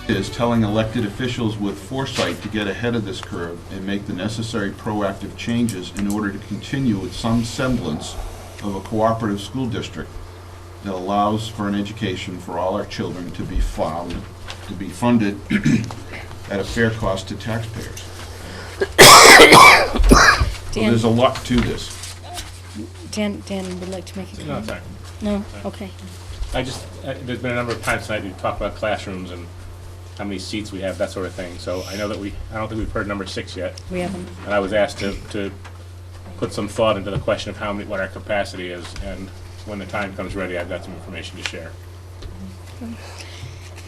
is telling elected officials with foresight to get ahead of this curve and make the necessary proactive changes in order to continue with some semblance of a cooperative school district that allows for an education for all our children to be funded at a fair cost to taxpayers. So there's a lot to this. Dan would like to make a No, comment. sorry. No? Okay. There's been a number of times tonight we've talked about classrooms and how many seats we have, that sort of thing. So I know that I don't think we've heard number 6 yet. We haven't. And I was asked to put some thought into the question of what our capacity is. And when the time comes ready, I've got some information to share.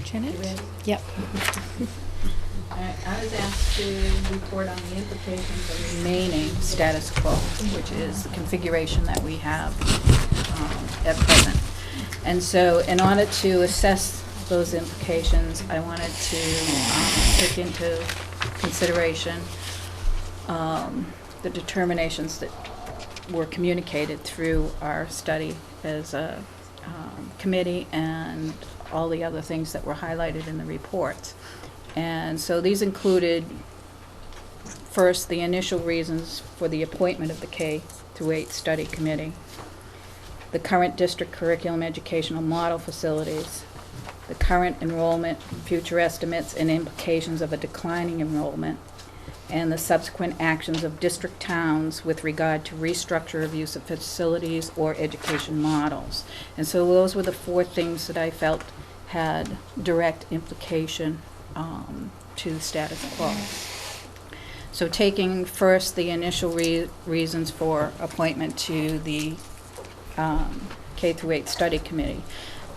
Janet? Yep. I was asked to report on the implications of remaining status quo, which is the configuration that we have at present. And so in order to assess those implications, I wanted to take into consideration the determinations that were communicated through our study as a committee and all the other things that were highlighted in the reports. And so these included, first, the initial reasons for the appointment of the K-8 study committee, the current district curriculum educational model facilities, the current enrollment, future estimates and implications of a declining enrollment, and the subsequent actions of district towns with regard to restructure of use of facilities or education models. And so those were the 4 things that I felt had direct implication to status quo. So taking first the initial reasons for appointment to the K-8 study committee,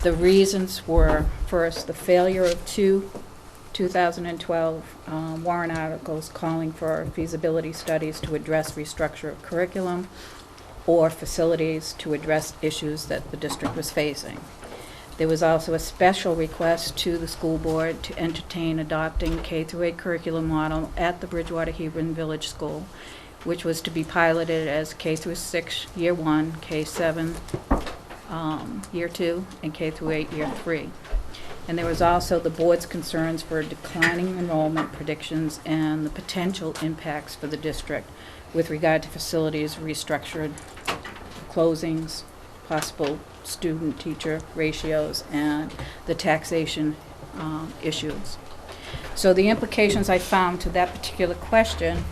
the reasons were, first, the failure of 2 2012 warrant articles calling for feasibility studies to address restructure of curriculum or facilities to address issues that the district was facing. There was also a special request to the school board to entertain adopting K-8 curriculum model at the Bridgewater Hebron Village School, which was to be piloted as K-6 Year 1, K-7 Year 2, and K-8 Year 3. And there was also the board's concerns for declining enrollment predictions and the potential impacts for the district with regard to facilities restructured, closings, possible student-teacher ratios, and the taxation issues. So the implications I found to that particular question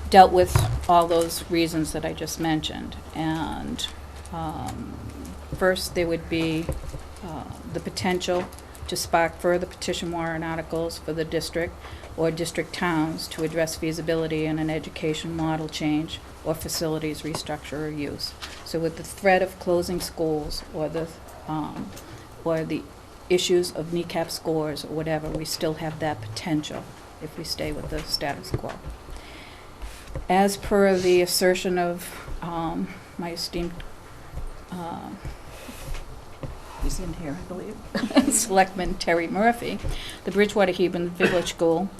dealt with all those reasons that I just mentioned. And first, there would be the potential to spark further petition warrant articles for the district or district towns to address feasibility in an education model change or facilities restructure or use. So with the threat of closing schools or the issues of kneecap scores or whatever, we still have that potential if we stay with the status quo. As per the assertion of my esteemed he's in here, I believe, Selectman Terry Murphy, the Bridgewater Hebron Village School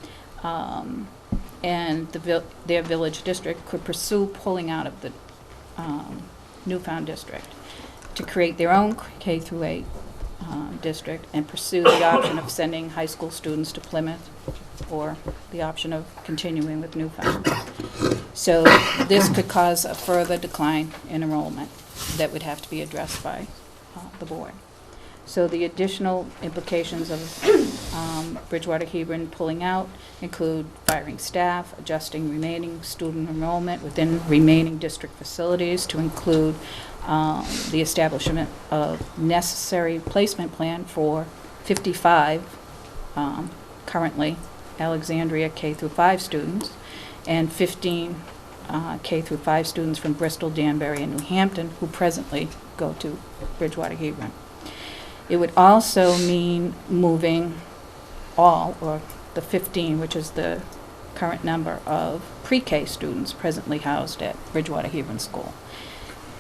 and their village district could pursue pulling out of the Newfound district to create their own K-8 district and pursue the option of sending high school students to Plymouth or the option of continuing with Newfound. So this could cause a further decline in enrollment that would have to be addressed by the board. So the additional implications of Bridgewater Hebron pulling out include firing staff, adjusting remaining student enrollment within remaining district facilities to include the establishment of necessary placement plan for 55 currently Alexandria K-5 students and 15 K-5 students from Bristol, Danbury, and New Hampton who presently go to Bridgewater Hebron. It would also mean moving all, or the 15, which is the current number of pre-K students presently housed at Bridgewater Hebron School,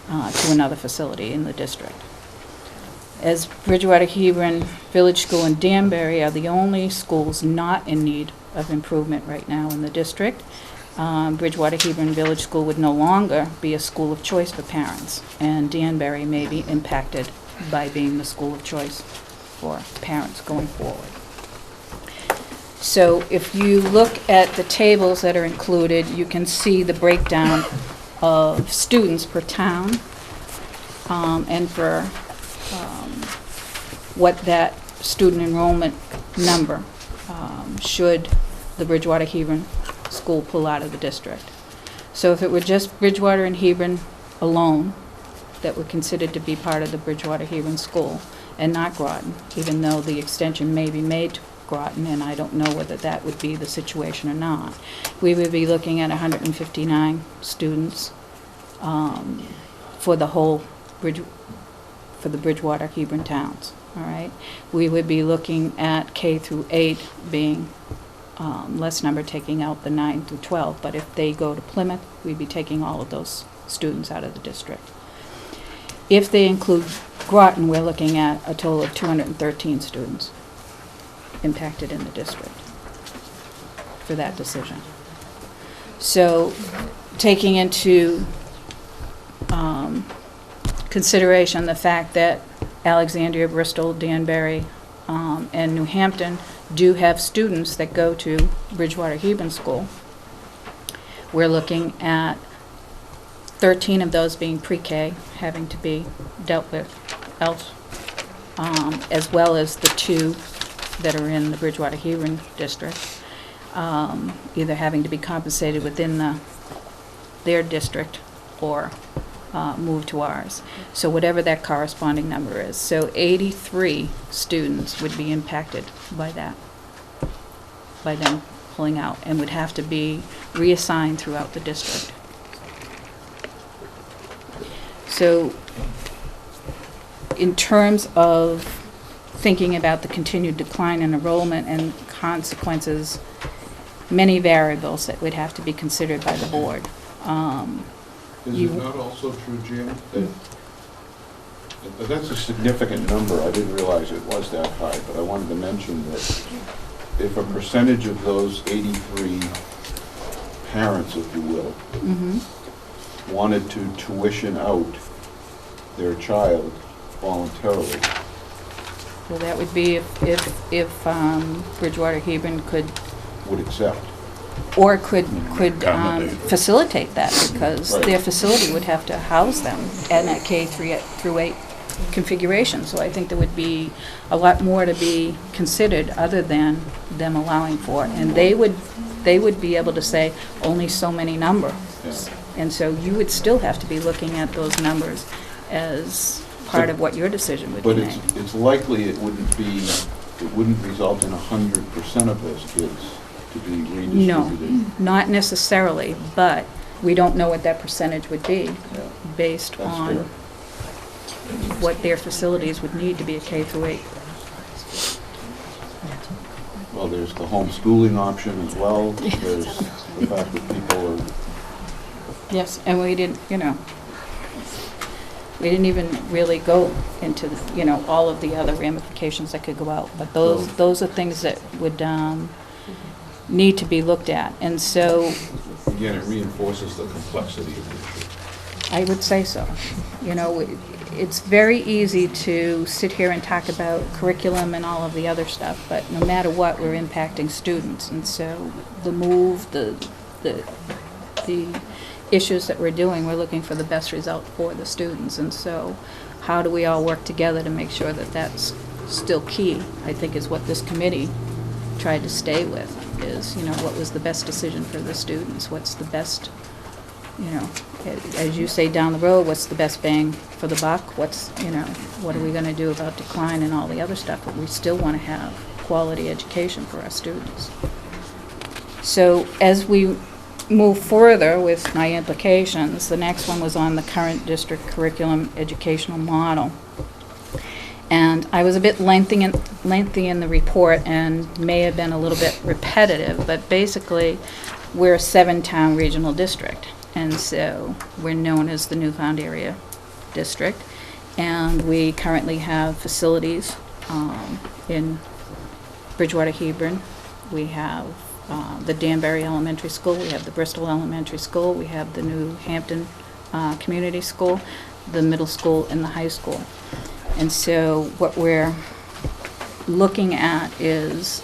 to another facility in the district. As Bridgewater Hebron Village School and Danbury are the only schools not in need of improvement right now in the district, Bridgewater Hebron Village School would no longer be a school of choice for parents, and Danbury may be impacted by being the school of choice for parents going forward. So if you look at the tables that are included, you can see the breakdown of students per town, and for what that student enrollment number should the Bridgewater Hebron school pull out of the district. So if it were just Bridgewater and Hebron alone that were considered to be part of the Bridgewater Hebron school, and not Groton, even though the extension may be made to Groton, and I don't know whether that would be the situation or not, we would be looking at 159 students for the whole for the Bridgewater Hebron towns. All right, we would be looking at K through 8 being less number, taking out the 9 through 12. But if they go to Plymouth, we'd be taking all of those students out of the district. If they include Groton, we're looking at a total of 213 students impacted in the district for that decision. So, taking into consideration the fact that Alexandria, Bristol, Danbury, and New Hampton do have students that go to Bridgewater Hebron School, we're looking at 13 of those being pre-K, having to be dealt with else, as well as the 2 that are in the Bridgewater Hebron district, either having to be compensated within their district or moved to ours. So whatever that corresponding number is. So 83 students would be impacted by that, by them pulling out, and would have to be reassigned throughout the district. So in terms of thinking about the continued decline in enrollment and consequences, many variables that would have to be considered by the board. Is it not also true, Jim, that that's a significant number? I didn't realize it was that high, but I wanted to mention that if a percentage of those 83 parents, if you will, wanted to tuition out their child voluntarily. Well, that would be if Bridgewater Hebron Would accept. or could Accommodate. facilitate that, because Right. their facility would have to house them in that K through 8 configuration. So I think there would be a lot more to be considered other than them allowing for it. And they would be able to say only so many numbers. Yeah. And so you would still have to be looking at those numbers as part of what your decision would be But made. it's likely it wouldn't result in 100% of those kids to be No, redistributed. not necessarily, but we don't know what that percentage would be Yeah, based that's on fair. what their facilities would need to be a K through 8. Well, there's the homeschooling option as well. There's the fact that people are, Yes, and we didn't, we didn't even really go into, all of the other ramifications that could go out. But those are things that would need to be looked at. And so again, it reinforces the complexity of the issue. I would say so. It's very easy to sit here and talk about curriculum and all of the other stuff, but no matter what, we're impacting students. And so the move, the issues that we're doing, we're looking for the best result for the students. And so how do we all work together to make sure that that's still key, I think, is what this committee tried to stay with, is, what was the best decision for the students? What's the best, as you say down the road, what's the best bang for the buck? What are we going to do about decline and all the other stuff? But we still want to have quality education for our students. So as we move further with my implications, the next one was on the current district curriculum educational model. And I was a bit lengthy in the report and may have been a little bit repetitive, but basically we're a 7-town regional district. And so we're known as the Newfound Area District. And we currently have facilities in Bridgewater Hebron. We have the Danbury Elementary School, we have the Bristol Elementary School, we have the New Hampton Community School, the middle school, and the high school. And so what we're looking at is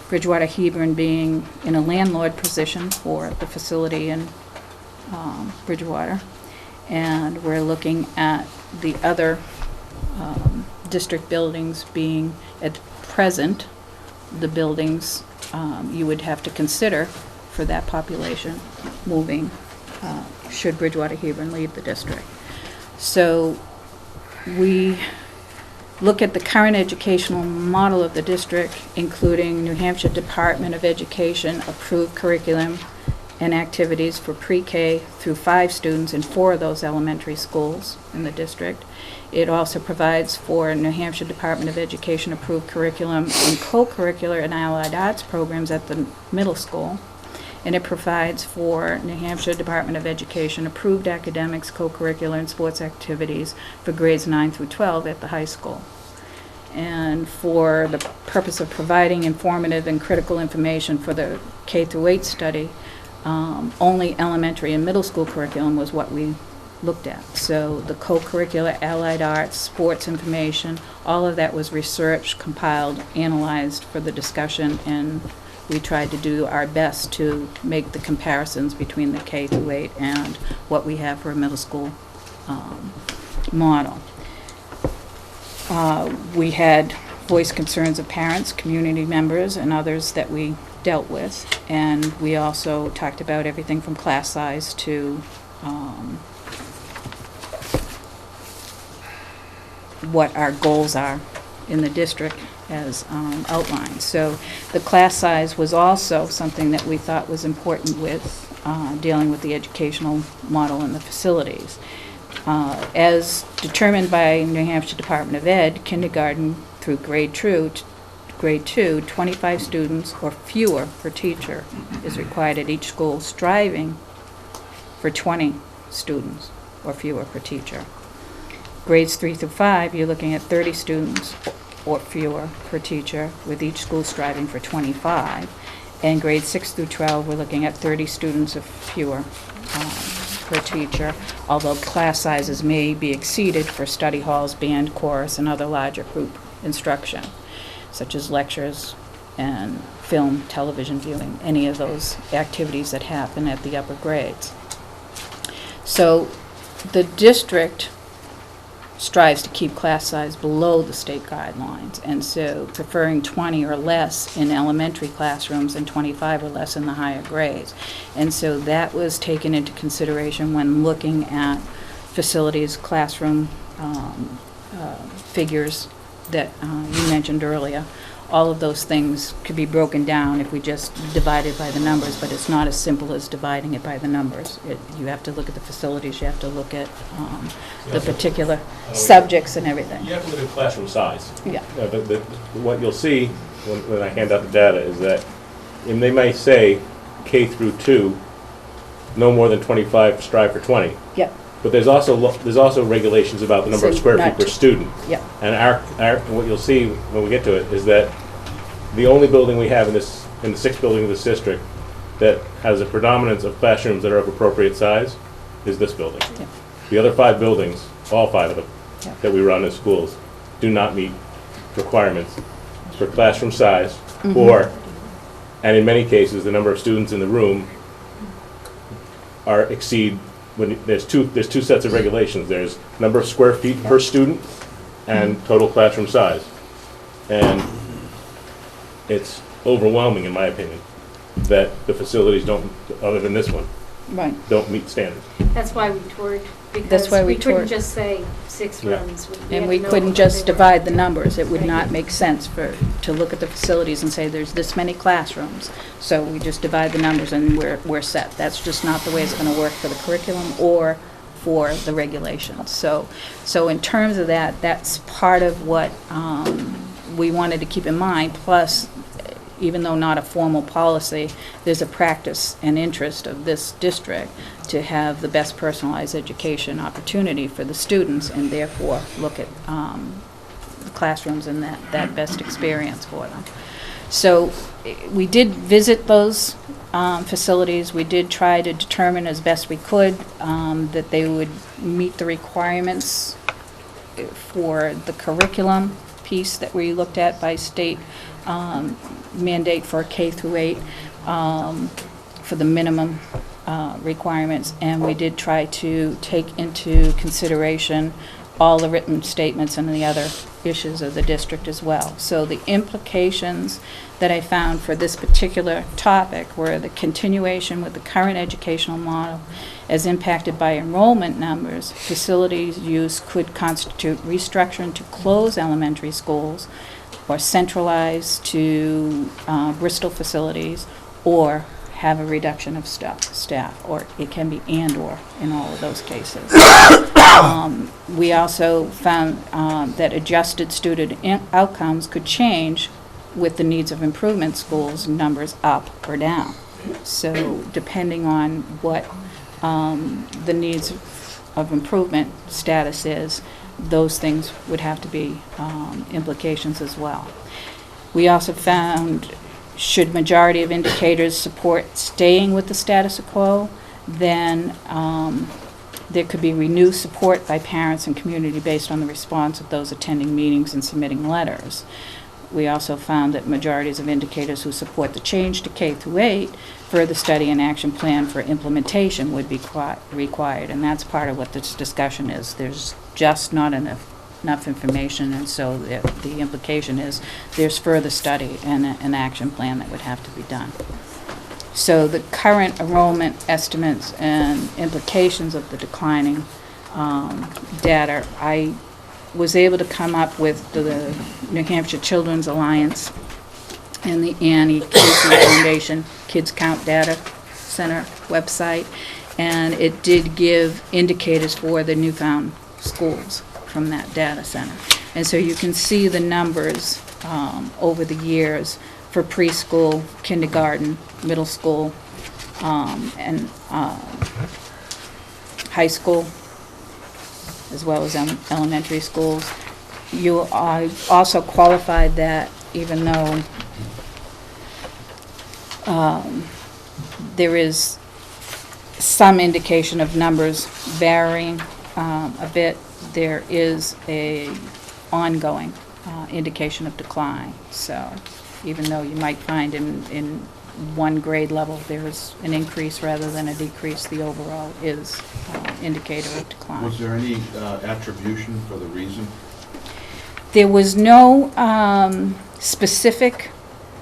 Bridgewater Hebron being in a landlord position for the facility in Bridgewater. And we're looking at the other district buildings being, at present, the buildings you would have to consider for that population moving, should Bridgewater Hebron leave the district. So we look at the current educational model of the district, including New Hampshire Department of Education approved curriculum and activities for pre-K through 5 students in 4 of those elementary schools in the district. It also provides for New Hampshire Department of Education approved curriculum and co-curricular and allied arts programs at the middle school. And it provides for New Hampshire Department of Education approved academics, co-curricular and sports activities for grades 9 through 12 at the high school. And for the purpose of providing informative and critical information for the K through 8 study, only elementary and middle school curriculum was what we looked at. So the co-curricular, allied arts, sports information, all of that was researched, compiled, analyzed for the discussion, and we tried to do our best to make the comparisons between the K through 8 and what we have for a middle school model. We had voiced concerns of parents, community members, and others that we dealt with, and we also talked about everything from class size to what our goals are in the district as outlined. So the class size was also something that we thought was important with dealing with the educational model and the facilities. As determined by New Hampshire Department of Ed, kindergarten through grade 2, 25 students or fewer per teacher is required at each school, striving for 20 students or fewer per teacher. Grades 3 through 5, you're looking at 30 students or fewer per teacher, with each school striving for 25. And grades 6 through 12, we're looking at 30 students or fewer per teacher, although class sizes may be exceeded for study halls, band, chorus, and other larger group instruction, such as lectures and film, television viewing, any of those activities that happen at the upper grades. So the district strives to keep class size below the state guidelines, and so preferring 20 or less in elementary classrooms and 25 or less in the higher grades. And so that was taken into consideration when looking at facilities, classroom figures that you mentioned earlier. All of those things could be broken down if we just divided by the numbers, but it's not as simple as dividing it by the numbers. You have to look at the facilities, you have to look at the particular subjects and everything. You have to look at classroom size. Yeah. But what you'll see when I hand out the data is that, and they may say K through 2, no more than 25, strive for 20. Yep. But there's also regulations about the number of So square feet not per to- student. Yep. And what you'll see when we get to it is that the only building we have in the 6th building of this district that has a predominance of classrooms that are of appropriate size is this building. Yep. The other 5 buildings, all 5 of them, Yep. that we run as schools, do not meet requirements for classroom size Mhm. or, and in many cases, the number of students in the room exceed. When there's two sets of regulations. There's number of square feet per student and total classroom size. And it's overwhelming, in my opinion, that the facilities don't, other than this one, Right. don't meet standards. That's why we toured, That's because why we we couldn't toured. just say 6 Yeah. rooms. And had we to know couldn't what just they were. divide the numbers. It would Right. not make sense to look at the facilities and say there's this many classrooms. So we just divide the numbers and we're set. That's just not the way it's going to work for the curriculum or for the regulations. So in terms of that, that's part of what we wanted to keep in mind. Plus, even though not a formal policy, there's a practice and interest of this district to have the best personalized education opportunity for the students, and therefore look at the classrooms and that best experience for them. So we did visit those facilities. We did try to determine as best we could that they would meet the requirements for the curriculum piece that we looked at by state mandate for K through 8, for the minimum requirements, and we did try to take into consideration all the written statements and the other issues of the district as well. So the implications that I found for this particular topic were the continuation with the current educational model as impacted by enrollment numbers. Facilities use could constitute restructuring to close elementary schools or centralize to Bristol facilities, or have a reduction of staff, or it can be and/or in all of those cases. We also found that adjusted student outcomes could change with the needs of improvement schools, numbers up or down. So depending on what the needs of improvement status is, those things would have to be implications as well. We also found, should majority of indicators support staying with the status quo, then there could be renewed support by parents and community based on the response of those attending meetings and submitting letters. We also found that majorities of indicators who support the change to K through 8, further study and action plan for implementation would be required, and that's part of what this discussion is. There's just not enough information, and so the implication is there's further study and an action plan that would have to be done. So the current enrollment estimates and implications of the declining data, I was able to come up with the New Hampshire Children's Alliance and the Annie Casey Foundation Kids Count Data Center website, and it did give indicators for the newfound schools from that data center. And so you can see the numbers over the years for preschool, kindergarten, middle school, and high school, as well as elementary schools. You also qualified that even though there is some indication of numbers varying a bit, there is a ongoing indication of decline. So even though you might find in one grade level there is an increase rather than a decrease, the overall is indicator of decline. Was there any attribution for the reason? There was no specific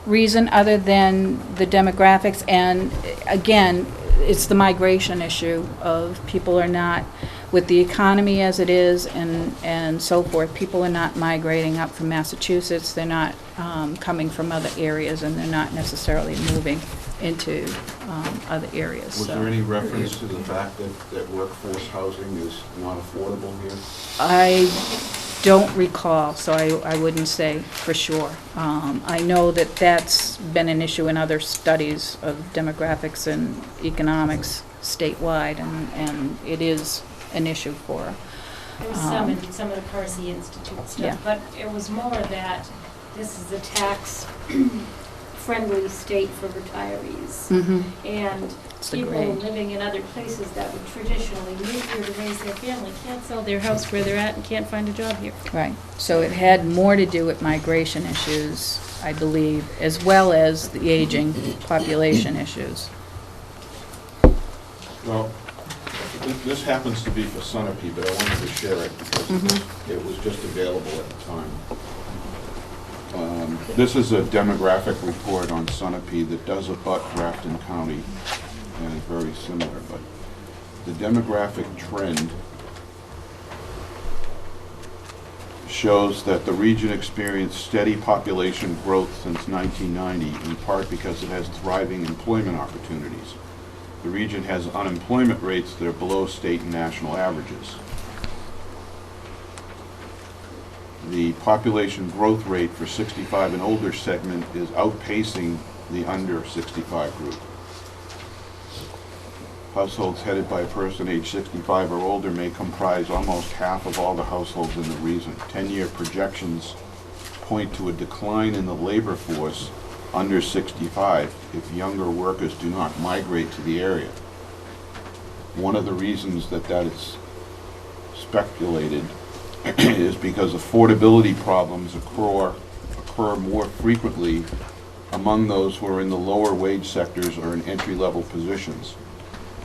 reason other than the demographics, and again, it's the migration issue of people are not, with the economy as it is and so forth, people are not migrating up from Massachusetts, they're not coming from other areas, and they're not necessarily moving into other areas. Was So there any reference to the fact that workforce housing is not affordable here? I don't recall, so I wouldn't say for sure. I know that that's been an issue in other studies of demographics and economics statewide, and it is an issue for. There was some in some of the Parsi Institute Yeah. stuff, but it was more that this is a tax-friendly state for retirees. And It's the people grade. living in other places that would traditionally move here to raise their family can't sell their house where they're at and can't find a job here. Right, so it had more to do with migration issues, I believe, as well as the aging population issues. Well, this happens to be for Sunapee, but I wanted to share it because it was just available at the time. This is a demographic report on Sunapee that does abut Grafton County and is very similar, but the demographic trend shows that the region experienced steady population growth since 1990, in part because it has thriving employment opportunities. The region has unemployment rates that are below state and national averages. The population growth rate for 65 and older segment is outpacing the under 65 group. Households headed by a person age 65 or older may comprise almost half of all the households in the region. 10-year projections point to a decline in the labor force under 65 if younger workers do not migrate to the area. One of the reasons that is speculated is because affordability problems occur more frequently among those who are in the lower wage sectors or in entry-level positions.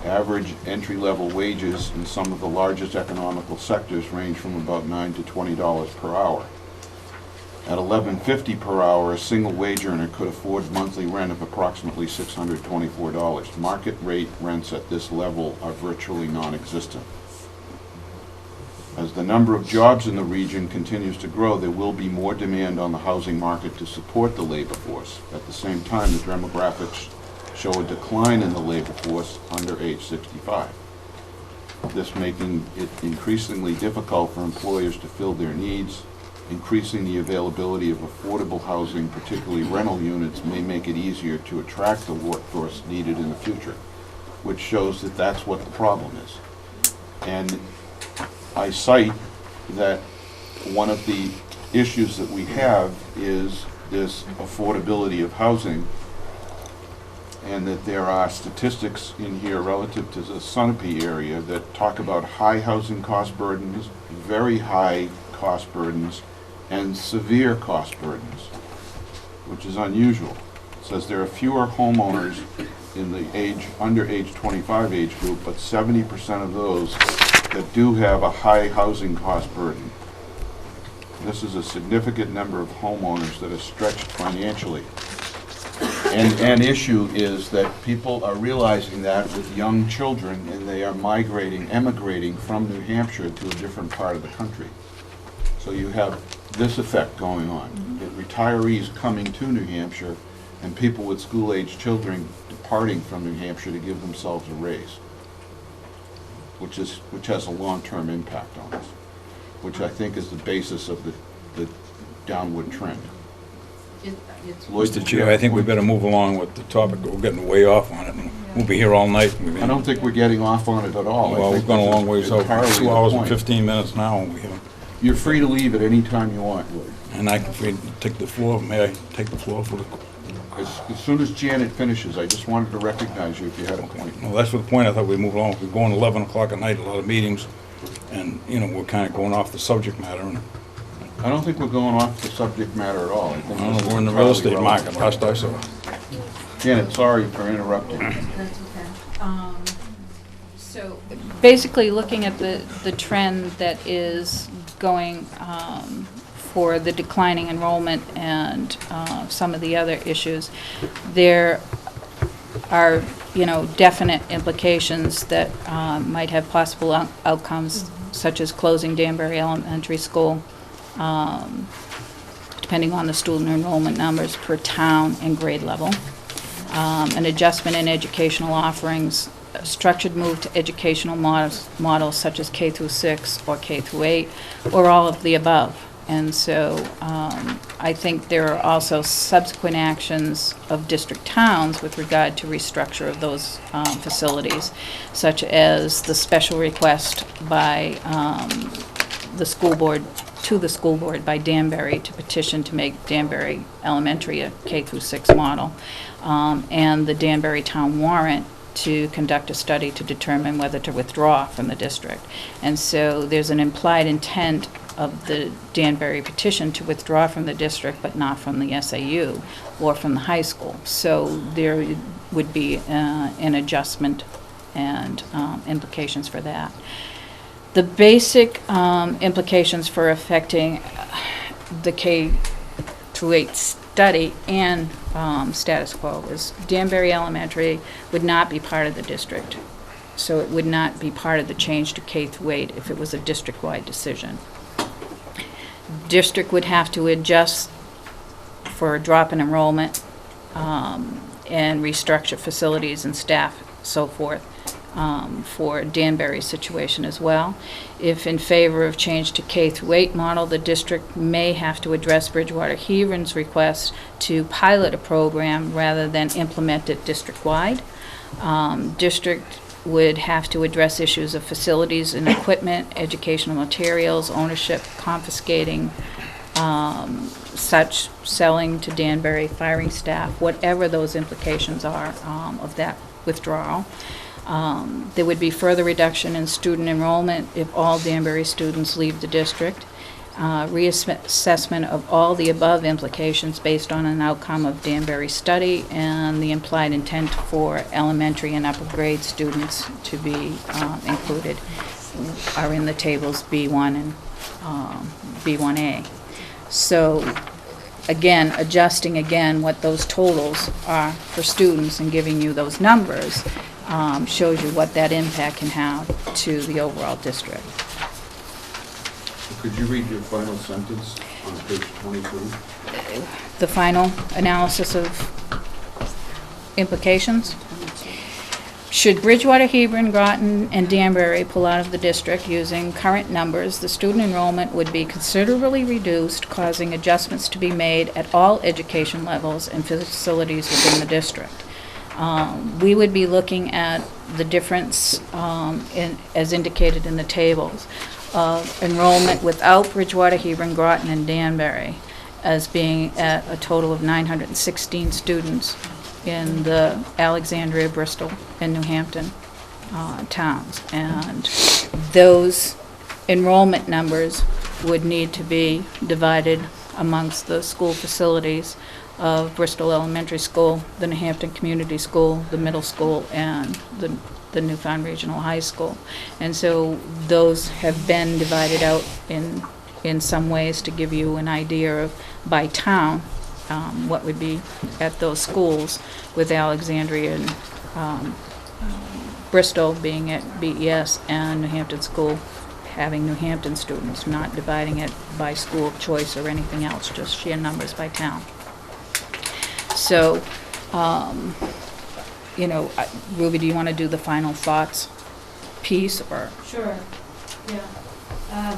Average entry-level wages in some of the largest economical sectors range from about $9 to $20 per hour. At $11.50 per hour, a single wage earner could afford monthly rent of approximately $624. Market rate rents at this level are virtually non-existent. As the number of jobs in the region continues to grow, there will be more demand on the housing market to support the labor force. At the same time, the demographics show a decline in the labor force under age 65. This making it increasingly difficult for employers to fill their needs. Increasing the availability of affordable housing, particularly rental units, may make it easier to attract the workforce needed in the future, which shows that that's what the problem is. And I cite that one of the issues that we have is this affordability of housing, and that there are statistics in here relative to the Sunapee area that talk about high housing cost burdens, very high cost burdens, and severe cost burdens, which is unusual. It says there are fewer homeowners in the under age 25 age group, but 70% of those that do have a high housing cost burden. This is a significant number of homeowners that are stretched financially. And an issue is that people are realizing that with young children, and they are emigrating from New Hampshire to a different part of the country. So you have this effect going on. Retirees coming to New Hampshire and people with school-age children departing from New Hampshire to give themselves a raise, which has a long-term impact on us, which I think is the basis of the downward trend. Mr. Chair, I think we better move along with the topic. We're getting way off on it, and we'll be here all night. I don't think we're getting off on it at all. Well, we've gone a long ways over, Entirely 2 the hours and point. 15 minutes now, and You're free to leave at any time you want. and I can take the floor. May I take the floor for the... As soon as Janet finishes, I just wanted to recognize you if you had a point. Well, that's the point. I thought we'd move along. We're going 11 o'clock at night, a lot of meetings, and, we're kind of going off the subject matter. And I don't think we're going off the subject matter at all. I think I don't this know, is we're in the real entirely estate market, relevant. last I saw. Janet, sorry for interrupting. That's okay. So basically, looking at the trend that is going for the declining enrollment and some of the other issues, there are, definite implications that might have possible outcomes, such as closing Danbury Elementary School, depending on the student enrollment numbers per town and grade level, an adjustment in educational offerings, a structured move to educational models such as K through 6 or K through 8, or all of the above. And so I think there are also subsequent actions of district towns with regard to restructure of those facilities, such as the special request by the school board, to the school board by Danbury to petition to make Danbury Elementary a K through 6 model, and the Danbury Town warrant to conduct a study to determine whether to withdraw from the district. And so there's an implied intent of the Danbury petition to withdraw from the district, but not from the SAU or from the high school. So there would be an adjustment and implications for that. The basic implications for affecting the K through 8 study and status quo is Danbury Elementary would not be part of the district. So it would not be part of the change to K through 8 if it was a district-wide decision. District would have to adjust for a drop in enrollment and restructure facilities and staff, so forth, for Danbury's situation as well. If in favor of change to K through 8 model, the district may have to address Bridgewater Hebron's request to pilot a program rather than implement it district-wide. District would have to address issues of facilities and equipment, educational materials, ownership, confiscating such, selling to Danbury, firing staff, whatever those implications are of that withdrawal. There would be further reduction in student enrollment if all Danbury students leave the district. Reassessment of all the above implications based on an outcome of Danbury study and the implied intent for elementary and upper grade students to be included are in the tables B1 and B1A. So again, adjusting again what those totals are for students and giving you those numbers shows you what that impact can have to the overall district. Could you read your final sentence on page 22? The final analysis of implications. Should Bridgewater, Hebron, Groton, and Danbury pull out of the district using current numbers, the student enrollment would be considerably reduced, causing adjustments to be made at all education levels and facilities within the district. We would be looking at the difference as indicated in the tables of enrollment without Bridgewater, Hebron, Groton, and Danbury as being at a total of 916 students in the Alexandria, Bristol, and New Hampton towns. And those enrollment numbers would need to be divided amongst the school facilities of Bristol Elementary School, the New Hampton Community School, the middle school, and the Newfound Regional High School. And so those have been divided out in some ways to give you an idea of, by town, what would be at those schools, with Alexandria and Bristol being at BES and New Hampton School having New Hampton students, not dividing it by school of choice or anything else, just sheer numbers by town. So, you know, Ruby, do you want to do the final thoughts piece, or? Sure, yeah.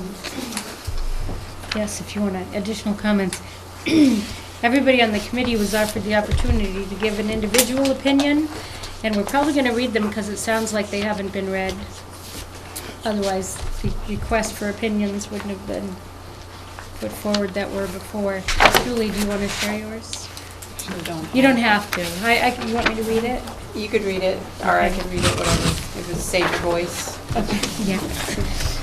Yes, if you want additional comments. Everybody on the committee was offered the opportunity to give an individual opinion, and we're probably going to read them because it sounds like they haven't been read. Otherwise, the request for opinions wouldn't have been put forward that were before. Julie, do you want to share yours? You don't have to. You want me to read it? You could read it, or I could read it, whatever. If it's save your voice. Okay, yeah.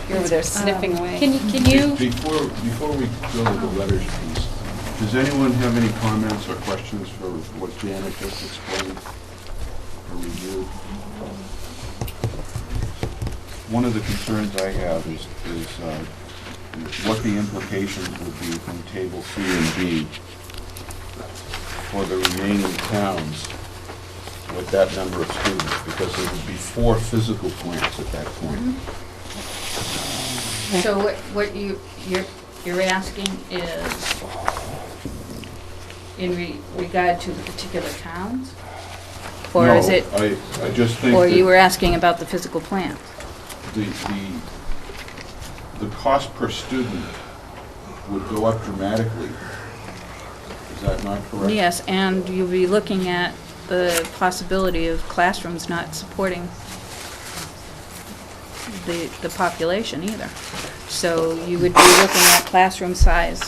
You're over there sniffing away. Can you? Before we go to the letters piece, does anyone have any comments or questions for what Janet just explained or reviewed? One of the concerns I have is what the implications would be from table C and D for the remaining towns with that number of students, because there would be 4 physical plants at that point. So what you're asking is in regard to the particular towns? Or No, is it, I just think or you that were asking about the physical plant? the cost per student would go up dramatically. Is that not correct? Yes, and you'll be looking at the possibility of classrooms not supporting the population either. So you would be looking at classroom size,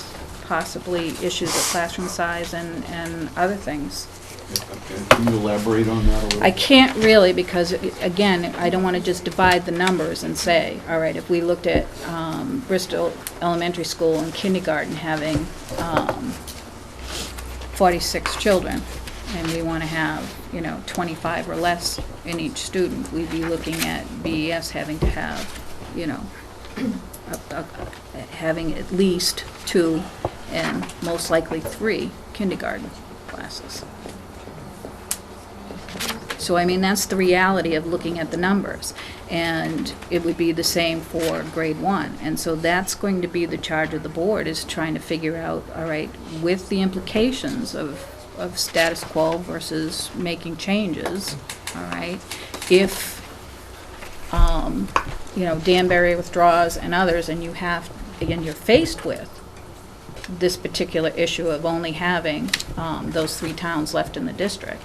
possibly issues of classroom size and other things. Okay. Can you elaborate on that a little? I can't really, because, again, I don't want to just divide the numbers and say, all right, if we looked at Bristol Elementary School and kindergarten having 46 children, and we want to have, 25 or less in each student, we'd be looking at BES having to have, having at least 2 and most likely 3 kindergarten classes. So, I mean, that's the reality of looking at the numbers. And it would be the same for grade 1. And so that's going to be the charge of the board, is trying to figure out, all right, with the implications of status quo versus making changes, all right, if, Danbury withdraws and others, and you're faced with this particular issue of only having those 3 towns left in the district.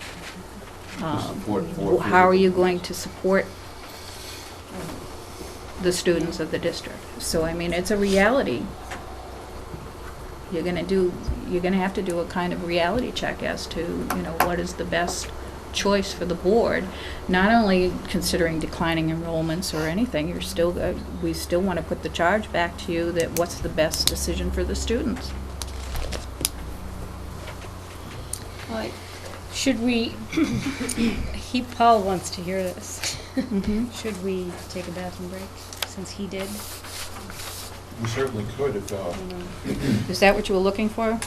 How are you going to support the students of the district? So, I mean, it's a reality. You're gonna have to do a kind of reality check as to, what is the best choice for the board, not only considering declining enrollments or anything, we still want to put the charge back to you that what's the best decision for the students. Should we, Paul wants to hear this. Mm-hmm. Should we take a bathroom break, since he did? We certainly could if, Is that what you were looking for?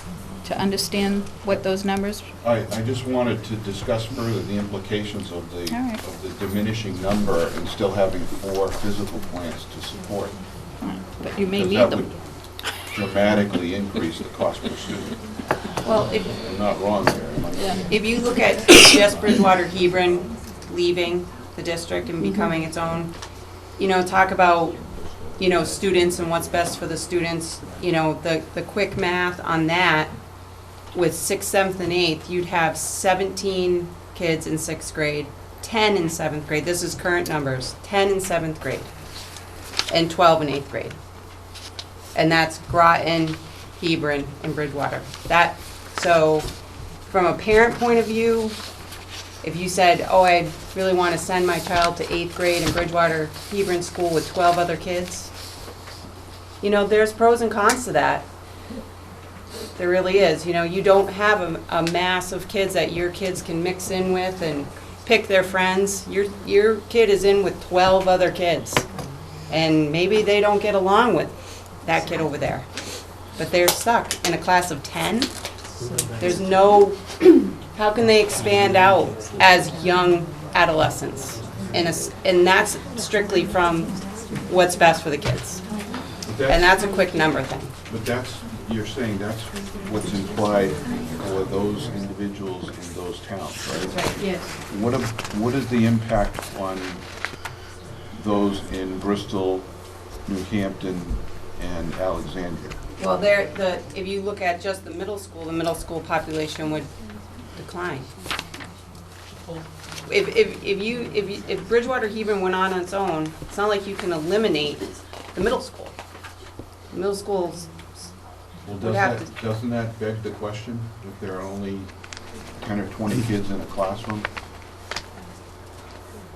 To understand what those numbers? I just wanted to discuss further the implications of the, All right. of the diminishing number and still having 4 physical plants to support. But you may Because need that them. would dramatically increase the cost per student. Well, I'm not wrong there, am I? if you look at just Bridgewater Hebron leaving the district and becoming its own, talk about, students and what's best for the students, the quick math on that, with 6th, 7th, and 8th, you'd have 17 kids in 6th grade, 10 in 7th grade. This is current numbers, 10 in 7th grade, and 12 in 8th grade. And that's Groton, Hebron, and Bridgewater. So from a parent point of view, if you said, oh, I really want to send my child to 8th grade in Bridgewater Hebron School with 12 other kids, there's pros and cons to that. There really is. You don't have a mass of kids that your kids can mix in with and pick their friends. Your kid is in with 12 other kids, and maybe they don't get along with that kid over there, but they're stuck in a class of 10. There's no, how can they expand out as young adolescents? And that's strictly from what's best for the kids. And that's a quick number thing. But you're saying that's what's implied for those individuals in those towns, right? Yes. What is the impact on those in Bristol, New Hampton, and Alexandria? Well, if you look at just the middle school population would decline. If Bridgewater Hebron went on its own, it's not like you can eliminate the middle school. The middle schools Well, would have to. doesn't that beg the question, if there are only 10 or 20 kids in a classroom?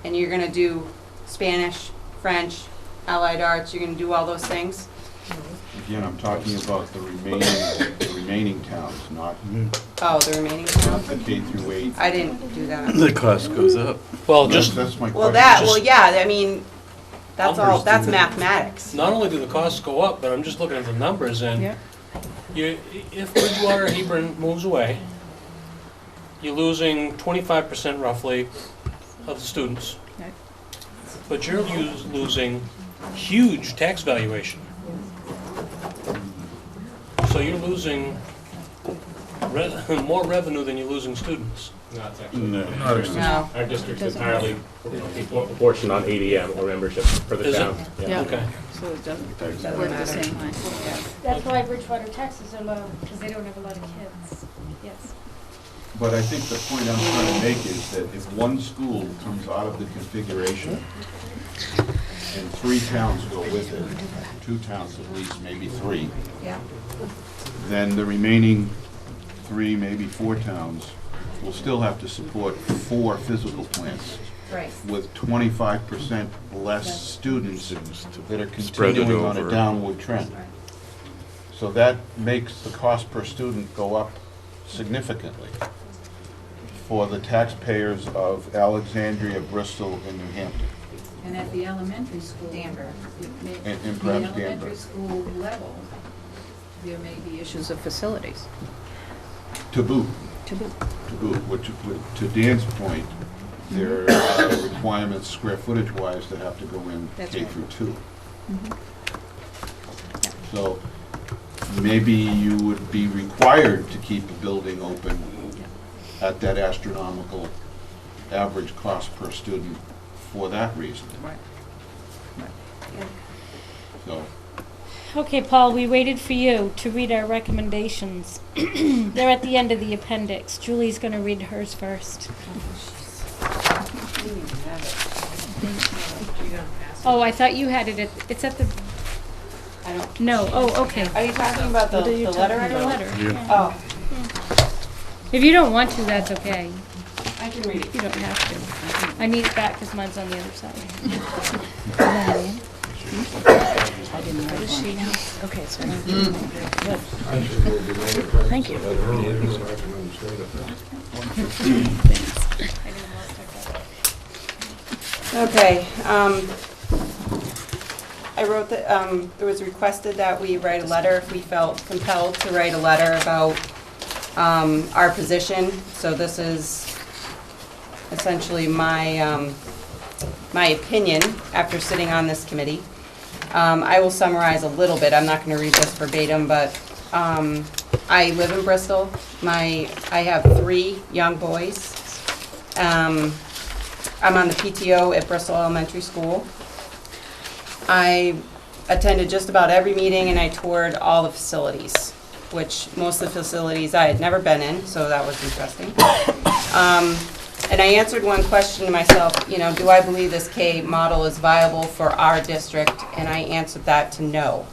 And you're gonna do Spanish, French, allied arts, you're gonna do all those things? Again, I'm talking about the remaining towns, not Oh, the remaining not towns? the K through 8. I didn't do that. The cost goes up. Well, That's just, my Well, question. yeah, I mean, that's all, Numbers that's do that. mathematics. not only do the costs go up, but I'm just looking at the numbers, and if Bridgewater Hebron moves away, you're losing 25% roughly of the students. Right. But you're losing huge tax valuation. So you're losing more revenue than you're losing students. No, it's actually. No. Our district's entirely proportioned on ADM or membership for the Is it? town. Yeah. Okay. So it doesn't Doesn't work the matter. same way. That's why Bridgewater taxes are low, because they don't have a lot of kids. Yes. But I think the point I'm trying to make is that if one school comes out of the configuration and 3 towns go with it, 2 towns at least, maybe 3, Yeah. then the remaining 3, maybe 4 towns will still have to support 4 physical plants Right. with 25% less students that are Spread it continuing on a over. downward trend. So that makes the cost per student go up significantly for the taxpayers of Alexandria, Bristol, and New Hampton. And at the elementary school. Danbury. And perhaps Danbury. school level, there may be issues of facilities. To boot, To boot. which, to Dan's point, there are requirements square footage-wise that have to go in That's K right. through 2. So maybe you would be required to keep the building open at that astronomical average cost per student for that reason. Right. So, Okay, Paul, we waited for you to read our recommendations. They're at the end of the appendix. Julie's gonna read hers first. Oh, I thought you had it at, it's at the, I don't, no, oh, okay. are you talking about the What are you letter? talking about? The letter, yeah. Oh, If you don't want to, that's okay. I I can read it. You don't have to. I need it back because mine's on the other side. Okay, so. Thank you. Okay, I wrote that, it was requested that we write a letter if we felt compelled to write a letter about, our position. So this is essentially my, my opinion after sitting on this committee. I will summarize a little bit. I'm not gonna read this verbatim, but, I live in Bristol. I have 3 young boys. I'm on the PTO at Bristol Elementary School. I attended just about every meeting and I toured all the facilities, which most of the facilities I had never been in, so that was interesting. And I answered one question to myself, you know, do I believe this K model is viable for our district? And I answered that to no.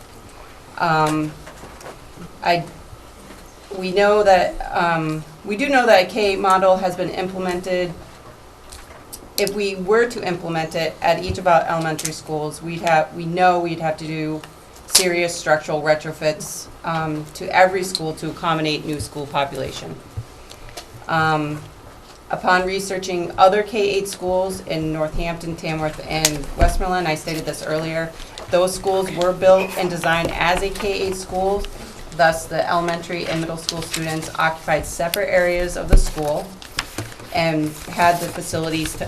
We know that, we do know that a K model has been implemented. If we were to implement it at each of our elementary schools, we know we'd have to do serious structural retrofits to every school to accommodate new school population. Upon researching other K-8 schools in Northampton, Tamworth, and Westmoreland, I stated this earlier, those schools were built and designed as a K-8 school. Thus, the elementary and middle school students occupied separate areas of the school and had the facilities to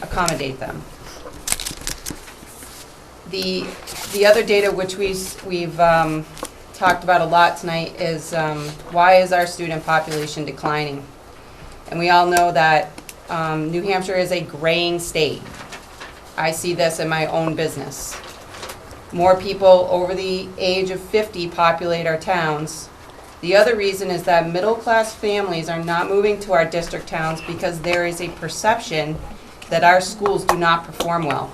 accommodate them. The other data which we've talked about a lot tonight is why is our student population declining? And we all know that New Hampshire is a graying state. I see this in my own business. More people over the age of 50 populate our towns. The other reason is that middle-class families are not moving to our district towns because there is a perception that our schools do not perform well.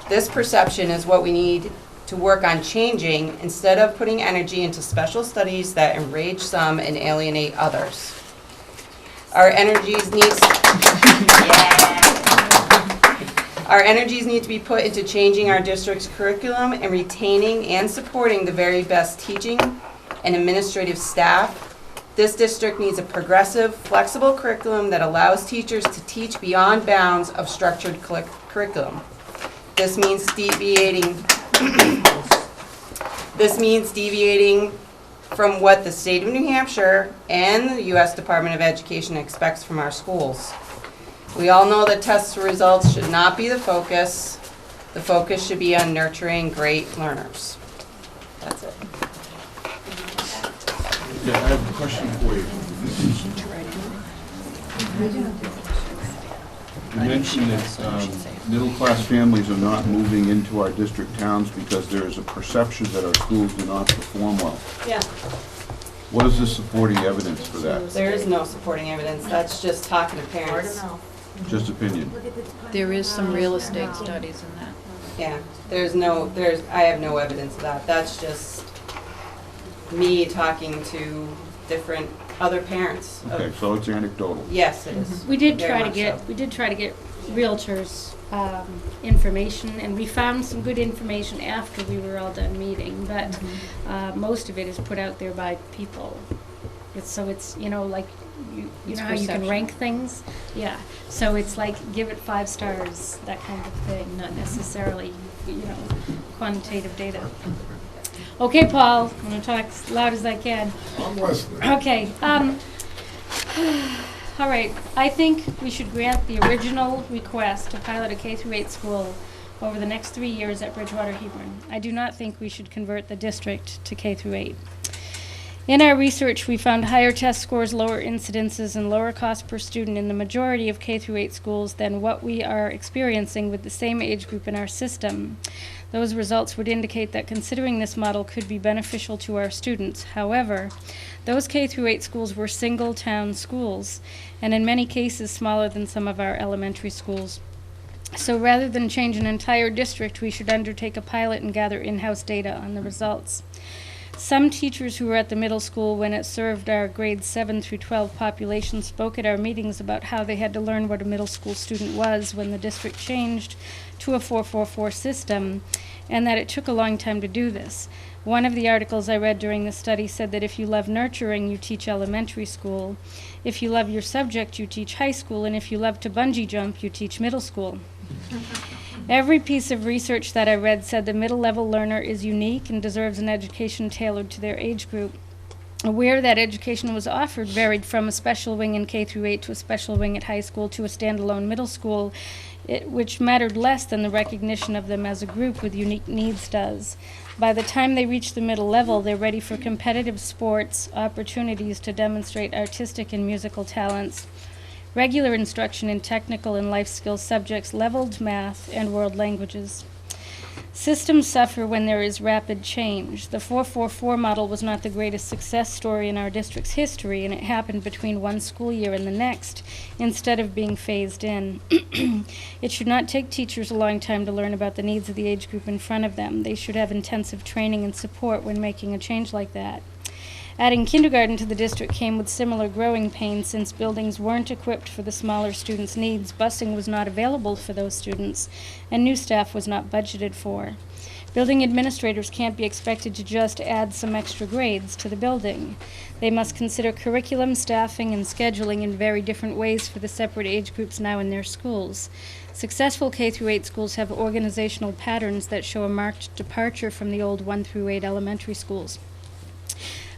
This perception is what we need to work on changing instead of putting energy into special studies that enrage some and alienate others. Our energies need to be put into changing our district's curriculum and retaining and supporting the very best teaching and administrative staff. This district needs a progressive, flexible curriculum that allows teachers to teach beyond bounds of structured curriculum. This means deviating from what the state of New Hampshire and the U.S. Department of Education expects from our schools. We all know that test results should not be the focus. The focus should be on nurturing great learners. That's it. Yeah, I have a question for you. You mentioned that middle-class families are not moving into our district towns because there is a perception that our schools do not perform well. Yeah. What is the supporting evidence for that? There is no supporting evidence. That's just talking to parents. Just opinion? There is some real estate studies in that. Yeah. I have no evidence of that. That's just me talking to different other parents. Okay, so it's anecdotal. Yes, it is. We did Very try to much get, so. we did try to get realtors' information, and we found some good information after we were all done meeting, but most of it is put out there by people. It's, you know, like, you It's know how you can perception. rank things? Yeah, so it's like, give it 5 stars, that kind of thing, not necessarily, you know, quantitative data. Okay, Paul, I'm gonna talk as loud as I can. I'm listening. Okay, all right, I think we should grant the original request to pilot a K-8 school over the next 3 years at Bridgewater Hebron. I do not think we should convert the district to K-8. In our research, we found higher test scores, lower incidences, and lower cost per student in the majority of K-8 schools than what we are experiencing with the same age group in our system. Those results would indicate that considering this model could be beneficial to our students. However, those K-8 schools were single-town schools, and in many cases smaller than some of our elementary schools. So rather than change an entire district, we should undertake a pilot and gather in-house data on the results. Some teachers who were at the middle school when it served our grades 7 through 12 population spoke at our meetings about how they had to learn what a middle school student was when the district changed to a 4-4-4 system, and that it took a long time to do this. One of the articles I read during the study said that if you love nurturing, you teach elementary school. If you love your subject, you teach high school. And if you love to bungee jump, you teach middle school. Every piece of research that I read said the middle level learner is unique and deserves an education tailored to their age group. Where that education was offered varied from a special wing in K-8 to a special wing at high school to a standalone middle school, which mattered less than the recognition of them as a group with unique needs does. By the time they reach the middle level, they're ready for competitive sports, opportunities to demonstrate artistic and musical talents, regular instruction in technical and life skills subjects, leveled math, and world languages. Systems suffer when there is rapid change. The 4-4-4 model was not the greatest success story in our district's history, and it happened between one school year and the next, instead of being phased in. It should not take teachers a long time to learn about the needs of the age group in front of them. They should have intensive training and support when making a change like that. Adding kindergarten to the district came with similar growing pains since buildings weren't equipped for the smaller students' needs, busing was not available for those students, and new staff was not budgeted for. Building administrators can't be expected to just add some extra grades to the building. They must consider curriculum, staffing, and scheduling in very different ways for the separate age groups now in their schools. Successful K-8 schools have organizational patterns that show a marked departure from the old 1 through 8 elementary schools.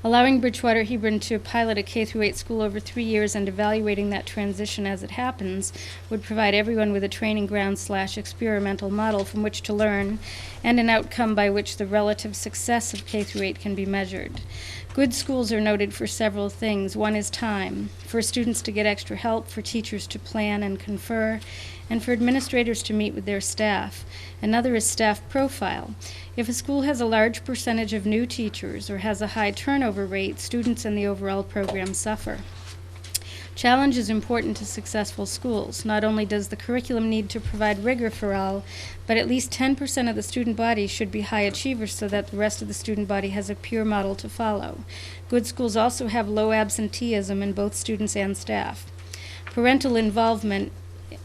Allowing Bridgewater Hebron to pilot a K-8 school over 3 years and evaluating that transition as it happens would provide everyone with a training ground/experimental model from which to learn and an outcome by which the relative success of K-8 can be measured. Good schools are noted for several things. One is time, for students to get extra help, for teachers to plan and confer, and for administrators to meet with their staff. Another is staff profile. If a school has a large percentage of new teachers or has a high turnover rate, students in the overall program suffer. Challenge is important to successful schools. Not only does the curriculum need to provide rigor for all, but at least 10% of the student body should be high achievers so that the rest of the student body has a pure model to follow. Good schools also have low absenteeism in both students and staff. Parental involvement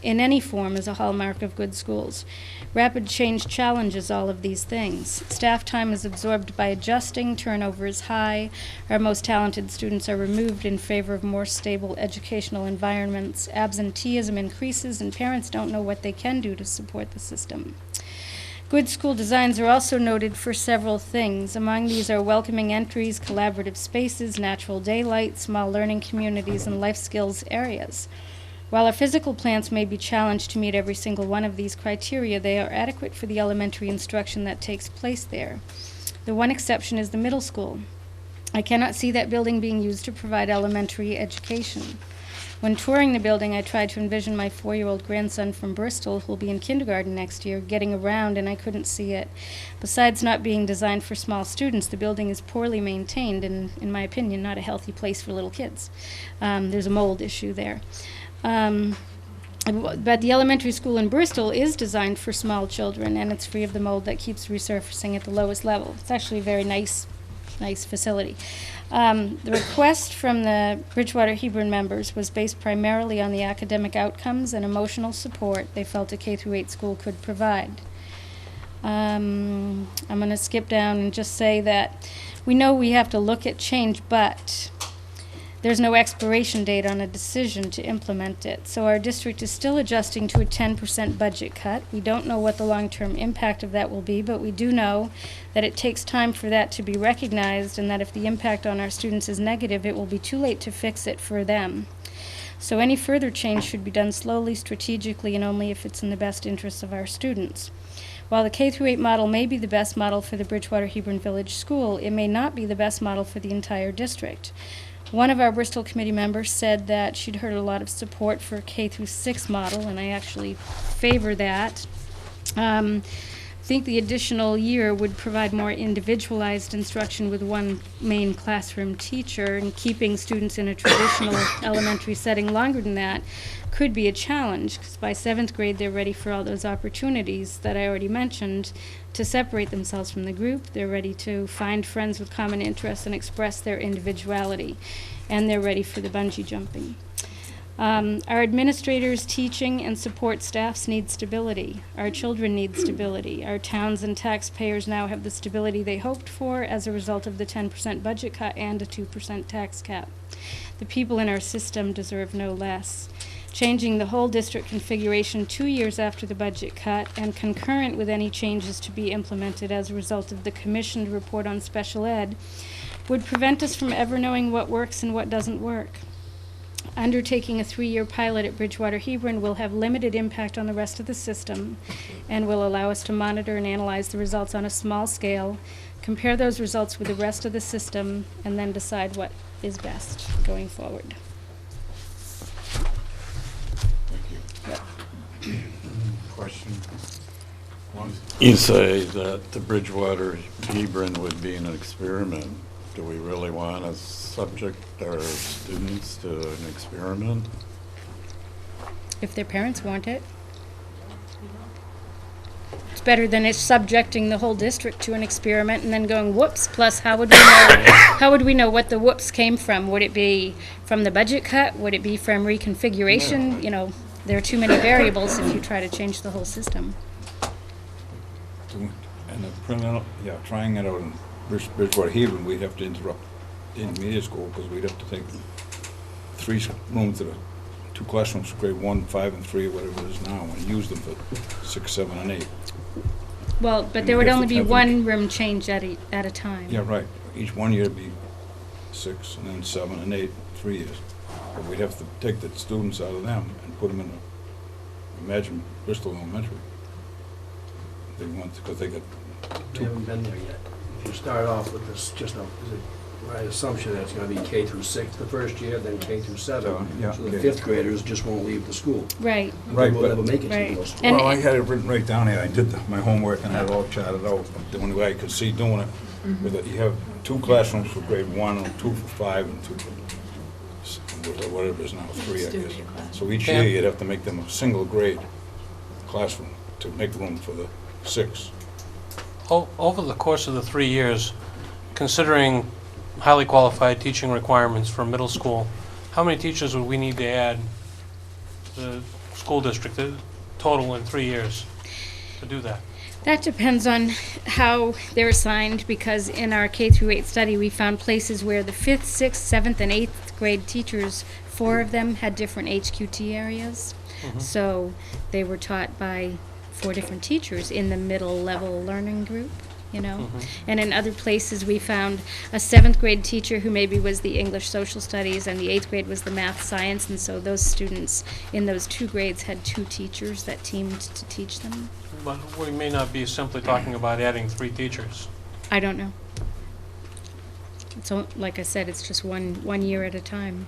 in any form is a hallmark of good schools. Rapid change challenges all of these things. Staff time is absorbed by adjusting, turnover is high, our most talented students are removed in favor of more stable educational environments, absenteeism increases, and parents don't know what they can do to support the system. Good school designs are also noted for several things. Among these are welcoming entries, collaborative spaces, natural daylight, small learning communities, and life skills areas. While our physical plants may be challenged to meet every single one of these criteria, they are adequate for the elementary instruction that takes place there. The one exception is the middle school. I cannot see that building being used to provide elementary education. When touring the building, I tried to envision my 4-year-old grandson from Bristol, who will be in kindergarten next year, getting around, and I couldn't see it. Besides not being designed for small students, the building is poorly maintained and, in my opinion, not a healthy place for little kids. There's a mold issue there. But the elementary school in Bristol is designed for small children, and it's free of the mold that keeps resurfacing at the lowest level. It's actually a very nice facility. The request from the Bridgewater Hebron members was based primarily on the academic outcomes and emotional support they felt a K-8 school could provide. I'm going to skip down and just say that we know we have to look at change, but there's no expiration date on a decision to implement it. So our district is still adjusting to a 10% budget cut. We don't know what the long-term impact of that will be, but we do know that it takes time for that to be recognized, and that if the impact on our students is negative, it will be too late to fix it for them. So any further change should be done slowly, strategically, and only if it's in the best interests of our students. While the K-8 model may be the best model for the Bridgewater Hebron Village School, it may not be the best model for the entire district. One of our Bristol committee members said that she'd heard a lot of support for K-6 model, and I actually favor that. think the additional year would provide more individualized instruction with one main classroom teacher, and keeping students in a traditional elementary setting longer than that could be a challenge, because by 7th grade they're ready for all those opportunities that I already mentioned to separate themselves from the group. They're ready to find friends with common interests and express their individuality, and they're ready for the bungee jumping. Our administrators, teaching, and support staffs need stability. Our children need stability. Our towns and taxpayers now have the stability they hoped for as a result of the 10% budget cut and a 2% tax cap. The people in our system deserve no less. Changing the whole district configuration 2 years after the budget cut and concurrent with any changes to be implemented as a result of the commissioned report on special ed would prevent us from ever knowing what works and what doesn't work. Undertaking a 3-year pilot at Bridgewater Hebron will have limited impact on the rest of the system and will allow us to monitor and analyze the results on a small scale, compare those results with the rest of the system, and then decide what is best going forward. Question. You say that the Bridgewater Hebron would be an experiment. Do we really want to subject our students to an experiment? If their parents want it. It's better than it's subjecting the whole district to an experiment and then going whoops. Plus, how would we know what the whoops came from? Would it be from the budget cut? Would it be from reconfiguration? You know, there are too many variables if you try to change the whole system. And trying it out in Bridgewater Hebron, we'd have to interrupt the intermediate school because we'd have to take 3 rooms that are 2 classrooms for grade 1, 5, and 3, or whatever it is now, and use them for 6, 7, and 8. Well, but And there we would have only to be have one room change at a time. Yeah, right. Each 1 year would be 6, and then 7 and 8, 3 years. But we'd have to take the students out of them and put them in imagine Bristol Elementary. They want, because they got We haven't been there yet. If you start off with this, just a right assumption that it's going to be K through 6 the first year, then K through 7. Yeah, So the okay. 5th graders just won't leave the school. Right. Right, We'll but- never make it Right. to those schools. And- Well, I had it written right down here. I did my homework and had it all charted out. The only way I could see doing it, with it, you have 2 classrooms for grade 1, and 2 for 5, and 2 for whatever it is now, 3, I guess. So each year you'd have to make them a single grade classroom to make room for the 6. Over the course of the 3 years, considering highly qualified teaching requirements for middle school, how many teachers would we need to add to the school district total in 3 years to do that? That depends on how they're assigned, because in our K through 8 study, we found places where the 5th, 6th, 7th, and 8th grade teachers, 4 of them had different HQT areas. So they were taught by 4 different teachers in the middle level learning group, you know. And in other places, we found a 7th grade teacher who maybe was the English social studies, and the 8th grade was the math science, and so those students in those 2 grades had 2 teachers that teamed to teach them. But we may not be simply talking about adding 3 teachers. I don't know. So, like I said, it's just one year at a time.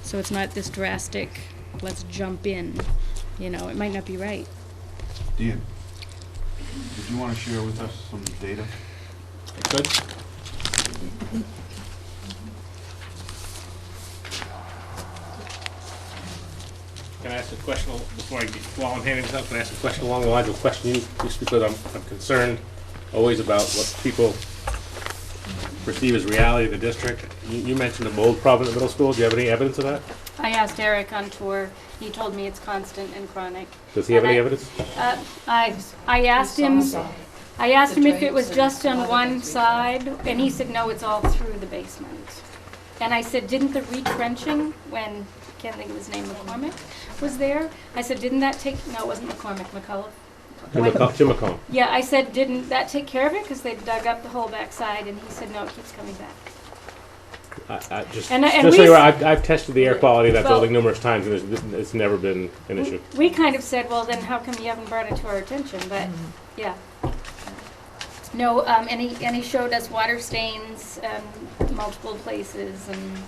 So it's not this drastic, let's jump in, you know, it might not be right. Dan, did you want to share with us some data? I could. Can I ask a question before while I'm handing this out? Can I ask a question along the lines of a question you, just because I'm concerned always about what people perceive as reality of the district. You mentioned a mold problem at the middle school. Do you have any evidence of that? I asked Eric on tour, he told me it's constant and chronic. Does he have And any I- evidence? I asked him if it was just on one side, and he said, no, it's all through the basement. And I said, didn't the retrenching, when, I can't think of his name, McCormick, was there? I said, didn't that take, no, it wasn't McCormick, McCullough. Jim McComb. Yeah, I said, didn't that take care of it? Because they dug up the whole backside, and he said, no, it keeps coming back. Just And so we you're s- aware, I've tested the air quality of that Well- building numerous times, and it's never been an issue. We kind of said, well, then how come you haven't brought it to our attention? But, yeah. No, and he showed us water stains, multiple places, and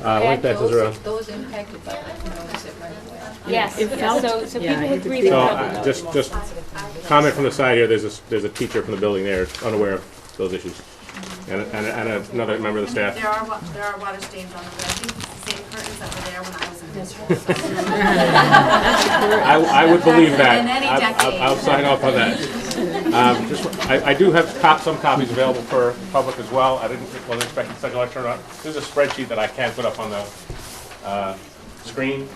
Let me pass this around. Those impacted by, you know, is it right away? Yes, It felt- so yeah, people you with could breathing So, problems. just comment from the side here, there's a teacher from the building there unaware of those issues. And another member of the staff. There are water stains on them, but I think it's the same curtains that were there when I was in district. I would believe that. In any decade. I'll sign off on that. I do have some copies available for public as well. Wasn't expecting such a large turnout. This is a spreadsheet that I can put up on the screen.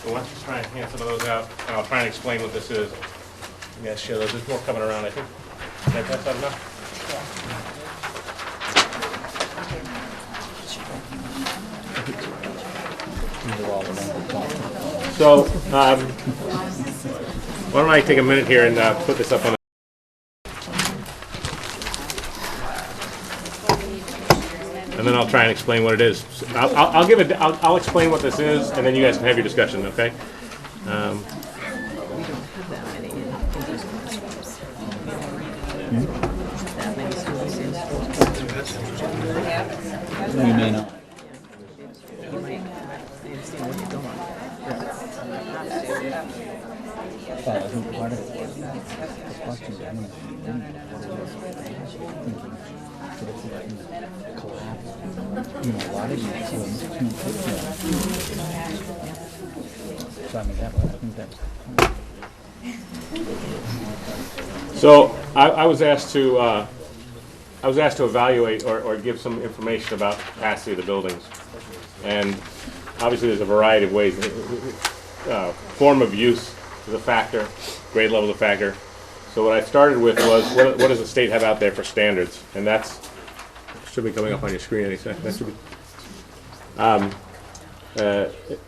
So why don't you try and hand some of those out, and I'll try and explain what this is. Yeah, sure, there's more coming around, I think. Did I pass that enough? So, why don't I take a minute here and put this up on the... And then I'll try and explain what it is. I'll explain what this is, and then you guys can have your discussion, okay? We may not. Well, I think part of it was the questions I didn't thinking that if we can collapse, a lot of these so I mean I think that's So I was asked to evaluate or give some information about the capacity of the buildings, and obviously there's a variety of ways. Form of use is a factor, grade level is a factor. So what I started with was what does the state have out there for standards, and that's should be coming up on your screen any second. That should be.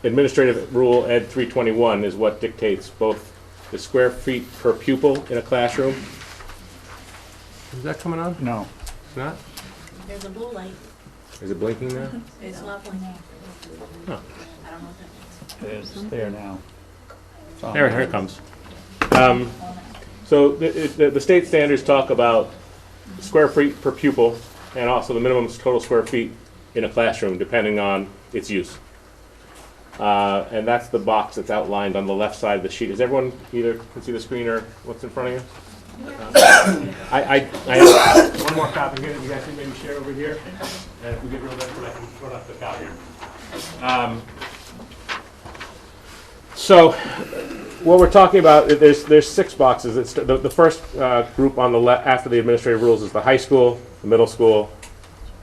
Administrative Rule Ed 321 is what dictates both the square feet per pupil in a classroom. Is that coming on? no. It's not? There's a blue light. Is it blinking now? It's not blinking. Oh. I don't know what that means. It's there now. Here it comes. So the state standards talk about square feet per pupil and also the minimum total square feet in a classroom depending on its use. And that's the box that's outlined on the left side of the sheet. Does everyone either can see the screen or what's in front of you? I have one more copy here that you guys can maybe share over here. And if we get real desperate, I can put up the copy here. So what we're talking about, there's 6 boxes. It's the first group on the left after the administrative rules is the high school, the middle school,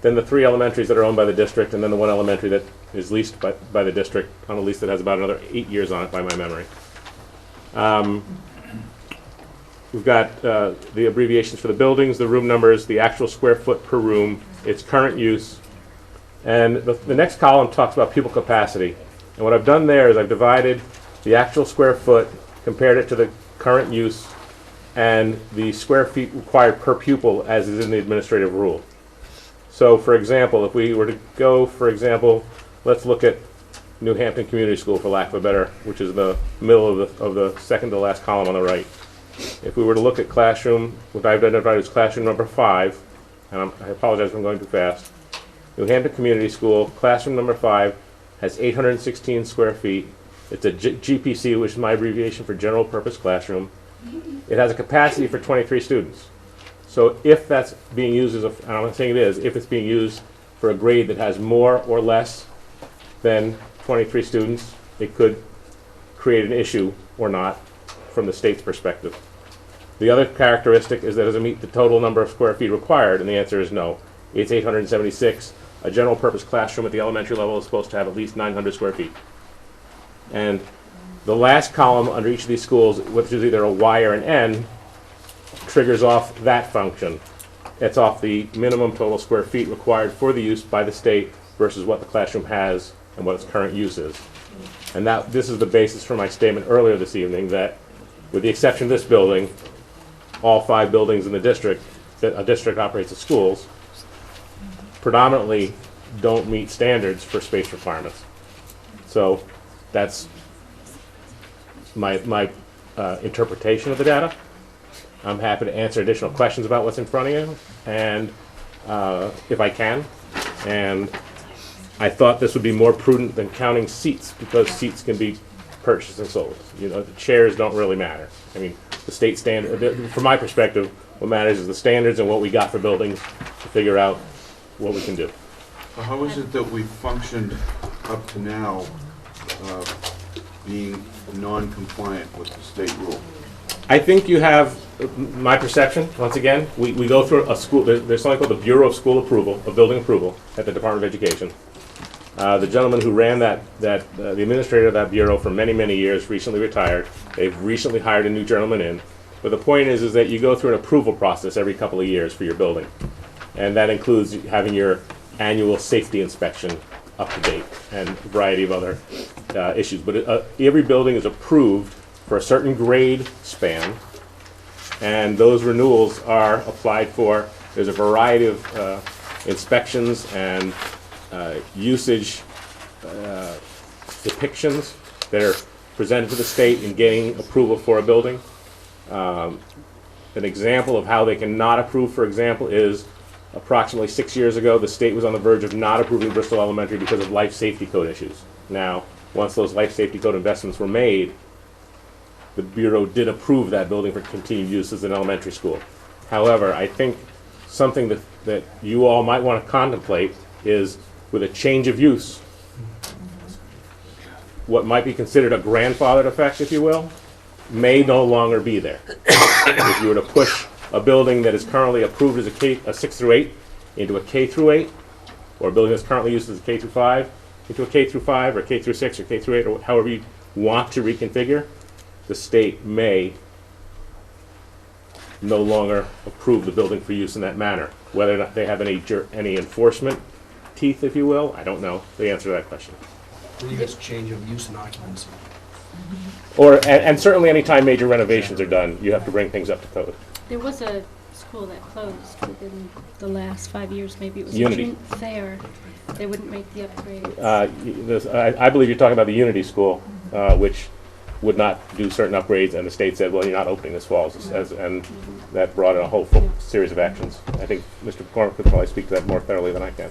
then the 3 elementaries that are owned by the district, and then the 1 elementary that is leased by the district on a lease that has about another 8 years on it by my memory. We've got the abbreviations for the buildings, the room numbers, the actual square foot per room, its current use, and the next column talks about pupil capacity. And what I've done there is I've divided the actual square foot, compared it to the current use, and the square feet required per pupil as is in the administrative rule. So for example, if we were to go, for example, let's look at New Hampton Community School, for lack of a better, which is the middle of the second to last column on the right. If we were to look at classroom, what I've identified as classroom number 5, and I apologize if I'm going too fast. New Hampton Community School, classroom number 5, has 816 square feet. It's a GPC, which is my abbreviation for General Purpose Classroom. It has a capacity for 23 students. So if that's being used as and I'm not saying it is, if it's being used for a grade that has more or less than 23 students, it could create an issue or not from the state's perspective. The other characteristic is that does it meet the total number of square feet required, and the answer is no. It's 876. A general purpose classroom at the elementary level is supposed to have at least 900 square feet. And the last column under each of these schools, which is either a Y or an N, triggers off that function. It's off the minimum total square feet required for the use by the state versus what the classroom has and what its current use is. And this is the basis for my statement earlier this evening that, with the exception of this building, all 5 buildings in the district that a district operates as schools predominantly don't meet standards for space requirements. So that's my interpretation of the data. I'm happy to answer additional questions about what's in front of you, and if I can. And I thought this would be more prudent than counting seats, because seats can be purchased and sold. You know, the shares don't really matter. I mean, the state standard, from my perspective, what matters is the standards and what we got for buildings to figure out what we can do. So how is it that we functioned up to now being non-compliant with the state rule? I think you have, my perception, once again, we go through a school, there's something called the Bureau of School Approval, of Building Approval, at the Department of Education. The gentleman who ran the administrator of that bureau for many, many years recently retired. They've recently hired a new gentleman in. But the point is that you go through an approval process every couple of years for your building. And that includes having your annual safety inspection up to date and a variety of other issues. But every building is approved for a certain grade span, and those renewals are applied for. There's a variety of inspections and usage depictions that are presented to the state in getting approval for a building. An example of how they cannot approve, for example, is approximately 6 years ago, the state was on the verge of not approving Bristol Elementary because of life safety code issues. Now, once those life safety code investments were made, the Bureau did approve that building for continued use as an elementary school. However, I think something that you all might want to contemplate is, with a change of use, what might be considered a grandfathered effect, if you will, may no longer be there. If you were to push a building that is currently approved as a 6 through 8 into a K through 8, or a building that's currently used as a K through 5 into a K through 5 or K through 6 or K through 8, or however you want to reconfigure, the state may no longer approve the building for use in that manner. Whether or not they have any enforcement teeth, if you will, I don't know the answer to that question. I think it's change of use and occupancy. And certainly any time major renovations are done, you have to bring things up to code. There was a school that closed within the last 5 years, maybe it was Unity. Fair. They wouldn't make the upgrades. I believe you're talking about the Unity School, which would not do certain upgrades, and the state said, well, you're not opening this fall, and that brought in a whole series of actions. I think Mr. McCormick could probably speak to that more thoroughly than I can.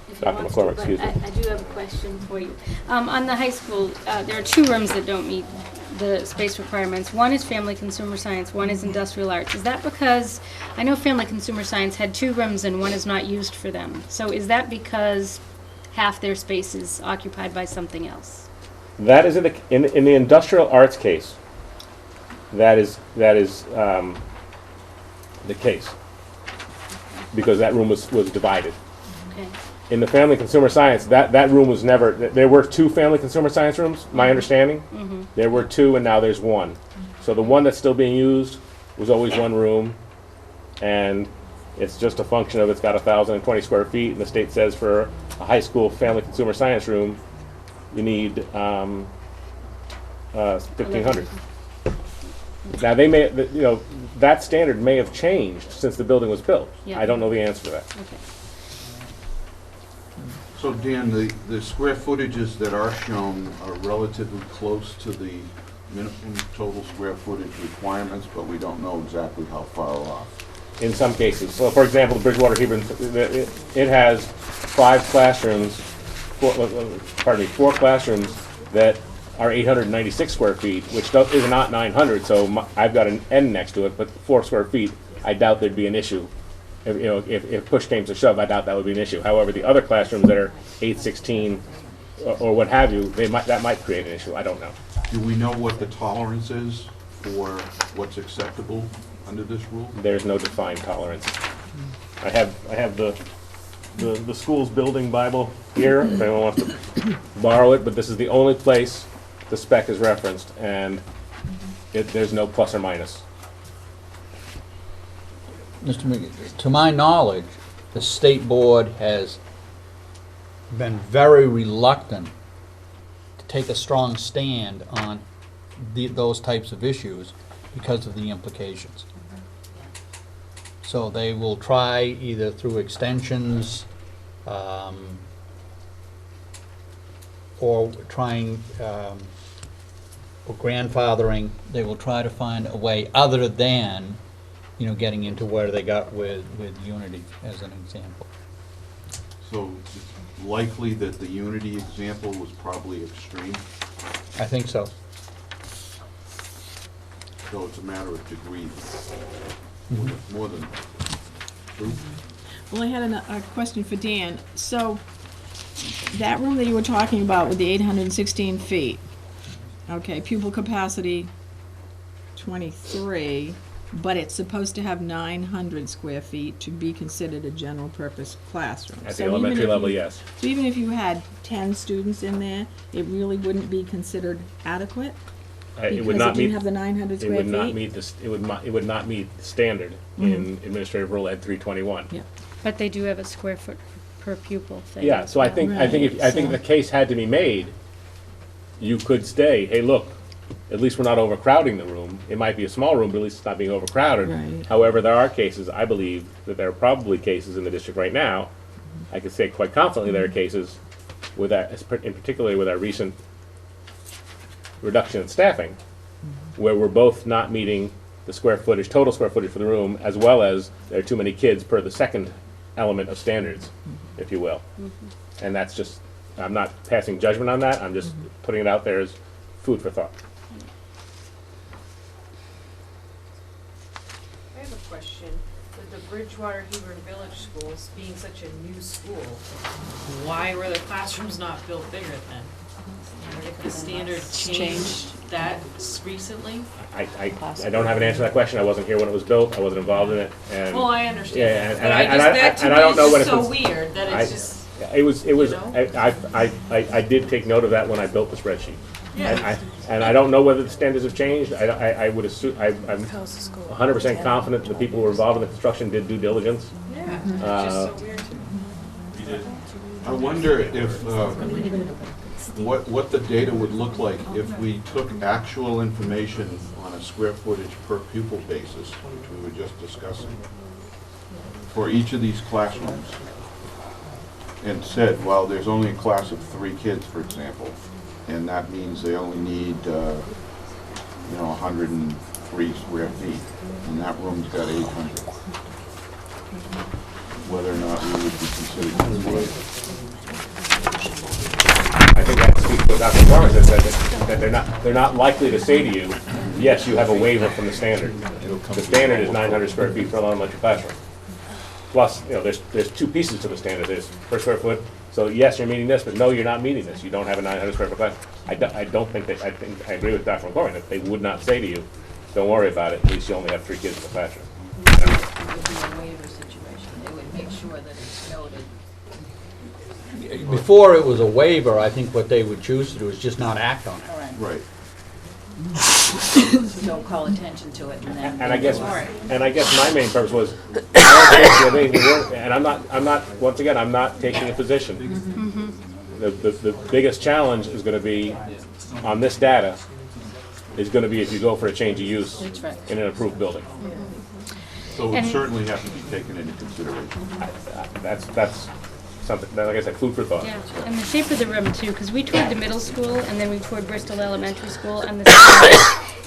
If he Dr. wants McCormick, to, excuse but me. I do have a question for you. On the high school, there are 2 rooms that don't meet the space requirements. One is family consumer science, one is industrial arts. Is that because, I know family consumer science had 2 rooms and one is not used for them. So is that because half their space is occupied by something else? That is in the industrial arts case. That is the case, because that room was divided. Okay. In the family consumer science, that room was never. There were 2 family consumer science rooms. My understanding, there were 2, and now there's 1. So the one that's still being used was always 1 room, and it's just a function of it's got 1,020 square feet, and the state says for a high school family consumer science room, you need 1,500. Now they may, that standard may have changed since the building was built. Yeah. I don't know the answer to that. Okay. So Dan, the square footages that are shown are relatively close to the minimum total square footage requirements, but we don't know exactly how far off. In some cases. So for example, the Bridgewater Hebron, it has 5 classrooms, 4 classrooms that are 896 square feet, which is not 900, so I've got an N next to it, but 4 square feet, I doubt there'd be an issue. If push came to shove, I doubt that would be an issue. However, the other classrooms that are 816 or what have you, that might create an issue. I don't know. Do we know what the tolerance is for what's acceptable under this rule? There's no defined tolerance. I have the school's building Bible here, if anyone wants to borrow it, but this is the only place the spec is referenced, and there's no plus or minus. Mr. McGee, to my knowledge, the state board has been very reluctant to take a strong stand on those types of issues because of the implications. So they will try either through extensions or trying or grandfathering. They will try to find a way other than getting into where they got with Unity as an example. So likely that the Unity example was probably extreme, I think so. so it's a matter of degree, more than true. Well, I had a question for Dan. So, that room that you were talking about with the 816 feet, okay, pupil capacity 23, but it's supposed to have 900 square feet to be considered a general purpose classroom. At So the even elementary if level, you- yes. So even if you had 10 students in there, it really wouldn't be considered adequate? It would Because not it didn't meet, have the 900 it square would not feet? meet this, it would not meet the standard in Administrative Rule Ed 321. Yeah. But they do have a square foot per pupil thing. Yeah, so I think, I think, if I think Right, the case had to be made, you could say, hey, look, at least we're not overcrowding the room. It might be a small room, but at least it's not being overcrowded. Right. However, there are cases, I believe, that there are probably cases in the district right now, I could say quite confidently there are cases with that, in particular with our recent reduction in staffing, where we're both not meeting the square footage, total square footage for the room, as well as there are too many kids per the second element of standards, if you will. And that's just, I'm not passing judgment on that, I'm just putting it out there as food for thought. I have a question. With the Bridgewater Hebron Village Schools being such a new school, why were the classrooms not built bigger then? If the standard changed that recently? I don't have an answer to that question, I wasn't here when it was built, I wasn't involved in it, and. Well, I understand Yeah, that, and but I- I and just, I- that to and I me don't is know when just it so was- weird that I- it's just, It was, You know? I did take note of that when I built the spreadsheet. yeah. And I don't know whether the standards have changed, I would assume, I'm 100% confident the people who were involved in the construction did due diligence. Yeah, it's just so weird to me. I wonder if, what the data would look like if we took actual information on a square footage per pupil basis, which we were just discussing, for each of these classrooms, and said, well, there's only a class of 3 kids, for example, and that means they only need, 103 square feet, and that room's got 800. Whether or not we would be considered conservative. I think that speaks to what Dr. Morris has said, that they're not likely to say to you, yes, you have a waiver from the standard. The standard is 900 square feet for an elementary classroom. Plus, there's 2 pieces to the standard, there's per square foot, so yes, you're meeting this, but no, you're not meeting this, you don't have a 900 square foot class. I don't think that, I agree with Dr. McCormick, that they would not say to you, don't worry about it, at least you only have 3 kids in the classroom. It would be a waiver situation. They would make sure that it's noted. Before it was a waiver, I think what they would choose to do is just not act on it. All right. Right. Don't call attention to it and then. And I guess my main purpose was, I don't think there's anything wrong, and I'm not, once again, I'm not taking a position. The biggest challenge is gonna be, on this data, is gonna be if you go for a change of use in an approved building. So it would And- certainly have to be taken into consideration. That's something, like I said, food for thought. Yeah, and the shape of the room too, because we toured the middle school and then we toured Bristol Elementary School and the same day.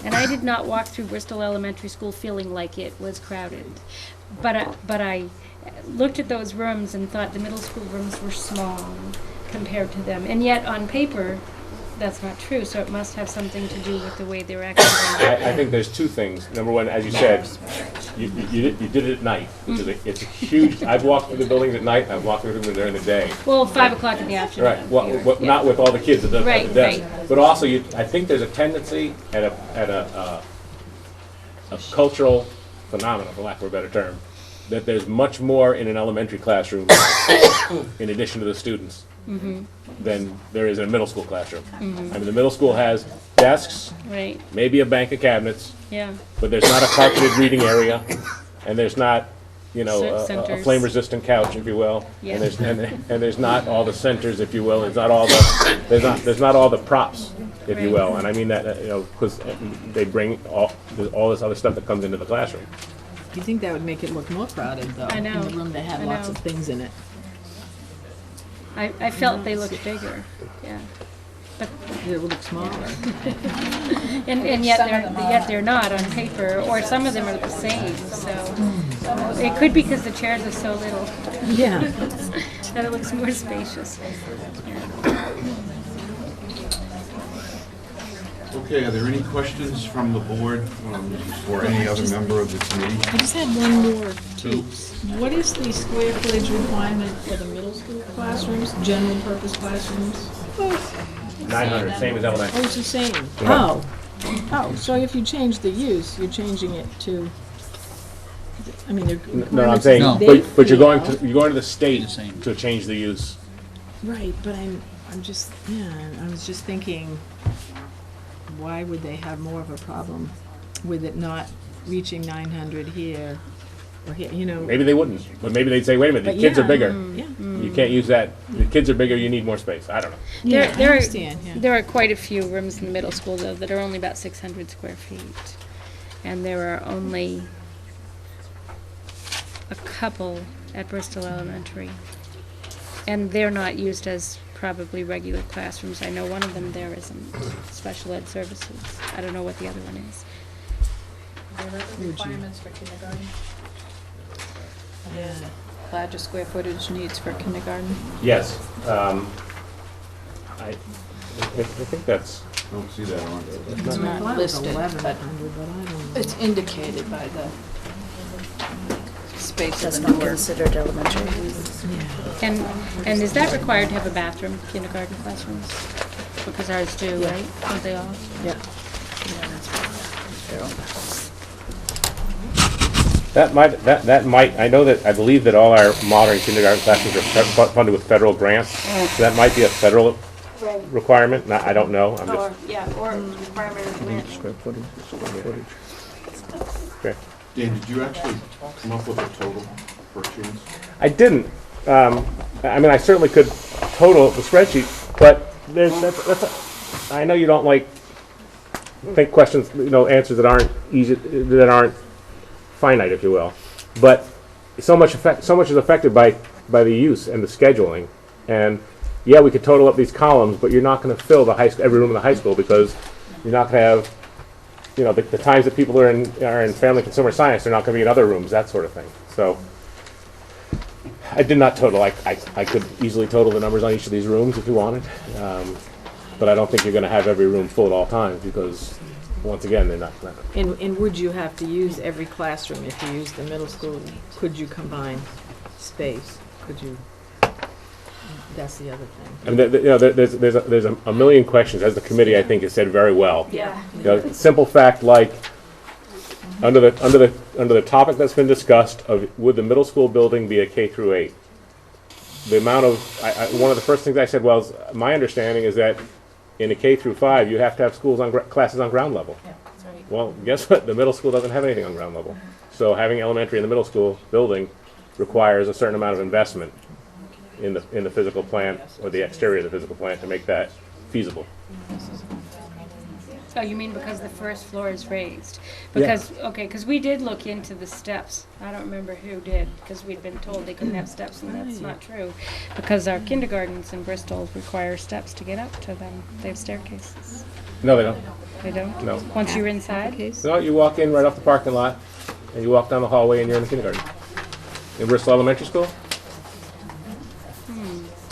And I did not walk through Bristol Elementary School feeling like it was crowded. But I looked at those rooms and thought the middle school rooms were small compared to them. And yet on paper, that's not true, so it must have something to do with the way they're actually. I think there's 2 things. Number one, as you said, you did it at night, which is it's a huge, I've walked through the buildings at night, I've walked through them during the day. Well, 5 o'clock in the afternoon. Right, well, Yeah. not with all the kids at the Right, desk. right. But also, I think there's a tendency at a cultural phenomenon, for lack of a better term, that there's much more in an elementary classroom, in addition to the students, than there is in a middle school classroom. I mean, the middle school has desks, Right, maybe a bank of cabinets, yeah. but there's not a carpeted reading area, and there's not, a Centers. flame-resistant couch, if you will, Yeah. and there's not all the centers, if you will. There's not all the props, if you will. And I mean that, because they bring all this other stuff that comes into the classroom. You think that would make it look more crowded, though? I know. In the room that had I lots know. of things in it. I felt they looked bigger, yeah. It will look smaller. And yet they're not on paper, or some of them are the same, so. It could be because the chairs are so little, Yeah. that it looks more spacious. Okay, are there any questions from the board or any other member of the committee? I just had one more, too. What is the square footage requirement for the middle school classrooms, general purpose classrooms? 900, same as Oh, elementary. it's the same? Yeah. Oh, so if you change the use, you're changing it to, I mean, the No, I'm requirements saying, that they but you're going feel- to the state The same. to change the use. Right, but I'm just, yeah, I was just thinking, why would they have more of a problem with it not reaching 900 here or here, you know? Maybe they wouldn't, but maybe they'd say, wait a minute, the But kids are yeah, bigger. Yeah, You can't use that. The kids are bigger, you need more space. I don't know. yeah, I There are- understand, yeah. There are quite a few rooms in the middle school, though, that are only about 600 square feet. And there are only a couple at Bristol Elementary. And they're not used as probably regular classrooms. I know one of them there isn't, special ed services. I don't know what the other one is. Are there other requirements for kindergarten? Yeah. Larger square footage needs for kindergarten. Yes. I think that's, I don't see that on. It's I not thought it was listed, 1100, but but I don't know. it's indicated by the space of That's the not newer. considered elementary. And is that required to have a bathroom, kindergarten classrooms? Because ours do, right? Don't they all? Yeah. that might, I believe that all our modern kindergarten classrooms are funded with federal grants. So that might be a federal requirement. I don't know. I'm just, Or requirement of grant. okay. Dan, did you actually come up with a total per chance? I didn't. I mean, I certainly could total the spreadsheet, but I know you don't like think questions, answers that aren't easy, that aren't finite, if you will. But so much is affected by the use and the scheduling. And yeah, we could total up these columns, but you're not going to fill every room in the high school because you're not going to have, the times that people are in family consumer science, they're not going to be in other rooms, that sort of thing. So I did not total. I could easily total the numbers on each of these rooms if you wanted. But I don't think you're going to have every room full at all times because, once again, they're not. And would you have to use every classroom if you use the middle school? Could you combine space? Could you? That's the other thing. I mean, there's a million questions, as the committee I think has said very well. Yeah. Simple fact like under the topic that's been discussed of would the middle school building be a K through 8? The amount of one of the first things I said was my understanding is that in a K through 5 you have to have classes on ground level. Yeah, that's right. Well, guess what? The middle school doesn't have anything on ground level. So having elementary in the middle school building requires a certain amount of investment in the physical plant or the exterior of the physical plant to make that feasible. Oh, you mean because the first floor is raised? Because, okay, because we did look into the steps. I don't remember who did, because we'd been told they couldn't have steps, and that's not true. Because our kindergartens in Bristol require steps to get up to them. They have staircases. No, they don't. They don't? No. Once you're inside? No, you walk in right off the parking lot, and you walk down the hallway, and you're in the kindergarten. In Bristol Elementary School.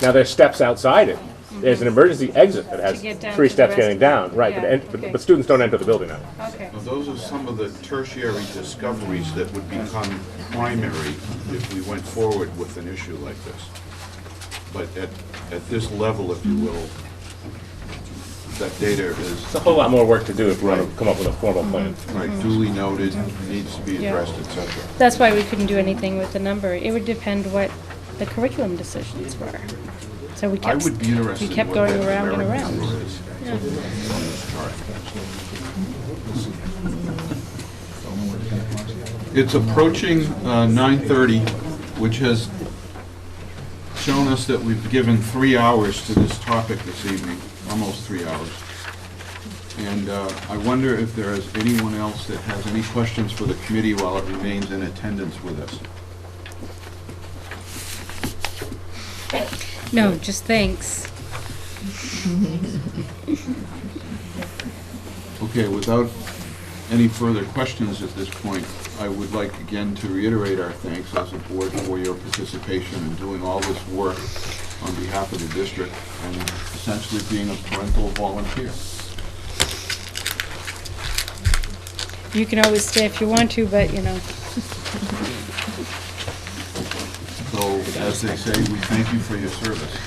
Now, there's steps outside it. There's an emergency exit that has To get down 3 to the steps rest getting of down, it. right, Yeah, but okay. students don't enter the building now. Okay. Now, those are some of the tertiary discoveries that would become primary if we went forward with an issue like this. But at this level, if you will, that data is It's a whole lot more work to do if you want to come up with a formal plan. duly noted, needs to be Yeah. addressed, et cetera. That's why we couldn't do anything with the number. It would depend what the curriculum decisions were. So we I kept, would be interested we in kept what going that around and numeric around. number is. It's approaching 9:30, which has shown us that we've given 3 hours to this topic this evening, almost 3 hours. And I wonder if there is anyone else that has any questions for the committee while it remains in attendance with us. No, just thanks. Okay, without any further questions at this point, I would like again to reiterate our thanks as a board for your participation in doing all this work on behalf of the district and essentially being a parental volunteer. You can always stay if you want to, but, you know. So, as they say, we thank you for your service.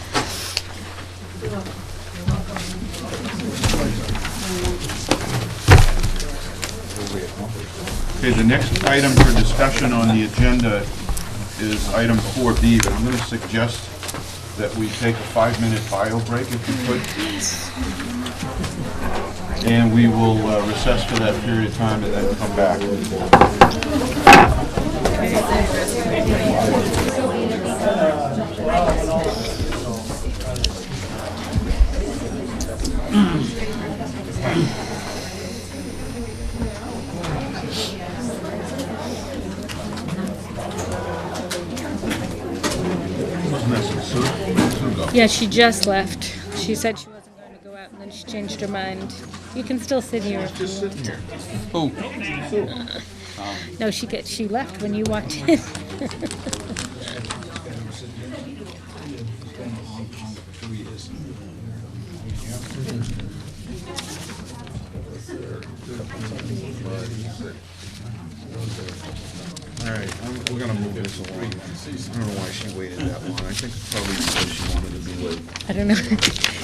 Okay, the next item for discussion on the agenda is item 4B, but I'm going to suggest that we take a 5-minute bio break if you could. And we will recess for that period of time and then come back. Yeah, she just left. She said she wasn't going to go out, and then she changed her mind. You can still sit here if you want. No, she left when you walked in. All right, we're going to move this along. I don't know why she waited that long. I think probably because she wanted to be late. I don't know.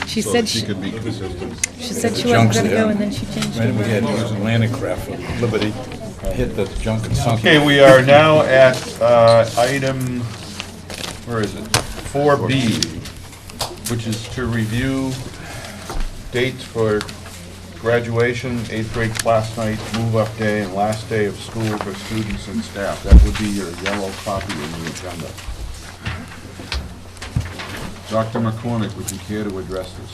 She So said she could be consistent. she said she wasn't going to go, and then she changed her Right, we had mind. to use a landing craft for Liberty, hit the junk and sunk. Okay, we are now at item, where is it? 4B, which is to review dates for graduation, 8th grade class night, move-up day, and last day of school for students and staff. That would be your yellow copy in the agenda. Dr. McCormick, would you care to address this?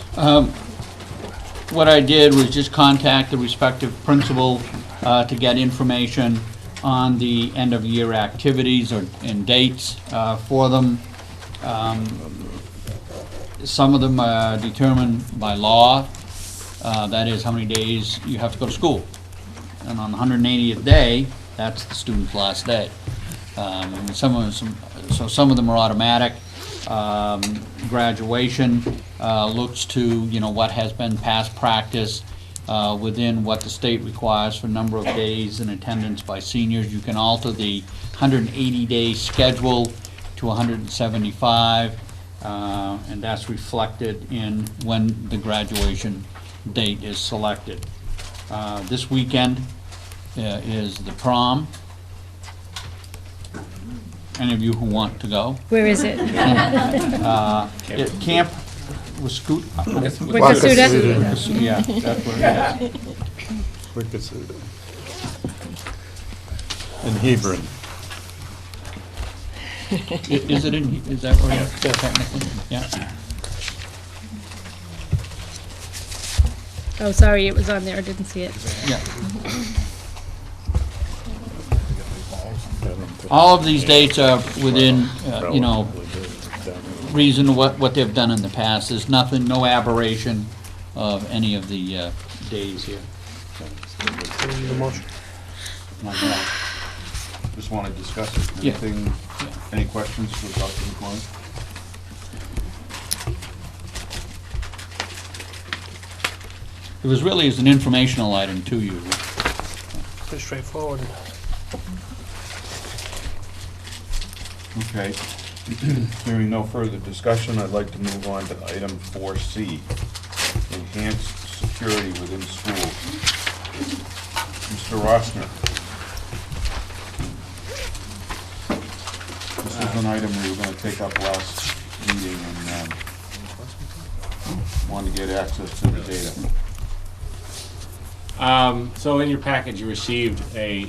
What I did was just contact the respective principal to get information on the end-of-year activities and dates for them. Some of them are determined by law, that is how many days you have to go to school. And on the 180th day, that's the student's last day. Some of them are automatic. Graduation looks to, what has been past practice within what the state requires for number of days in attendance by seniors. You can alter the 180-day schedule to 175, and that's reflected in when the graduation date is selected. This weekend is the prom. Any of you who want to go? Where is it? Camp Wascoot. Wikasuta? Yeah, that's where it is. Wikasuta. In Hebron. Is it in, is that where it's technically? Yeah. Oh, sorry, it was on there. I didn't see it. Yeah. All of these dates are within, reason what they've done in the past. There's nothing, no aberration of any of the days here. Just want to discuss it. Yeah. Anything, any questions for Dr. McCormick? It was really as an informational item to you. Pretty straightforward. Okay. Hearing no further discussion, I'd like to move on to item 4C, enhanced security within schools. Mr. Rossner. This is an item we were going to take up last meeting and wanted to get access to the data. So in your package, you received a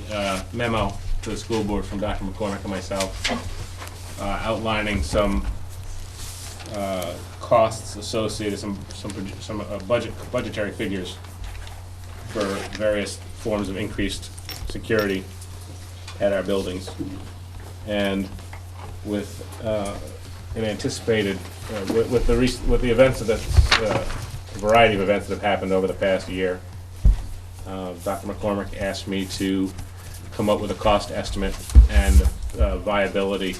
memo to the school board from Dr. McCormick and myself outlining some costs associated, some budgetary figures for various forms of increased security at our buildings. And with and anticipated, with the events of the variety of events that have happened over the past year, Dr. McCormick asked me to come up with a cost estimate and viability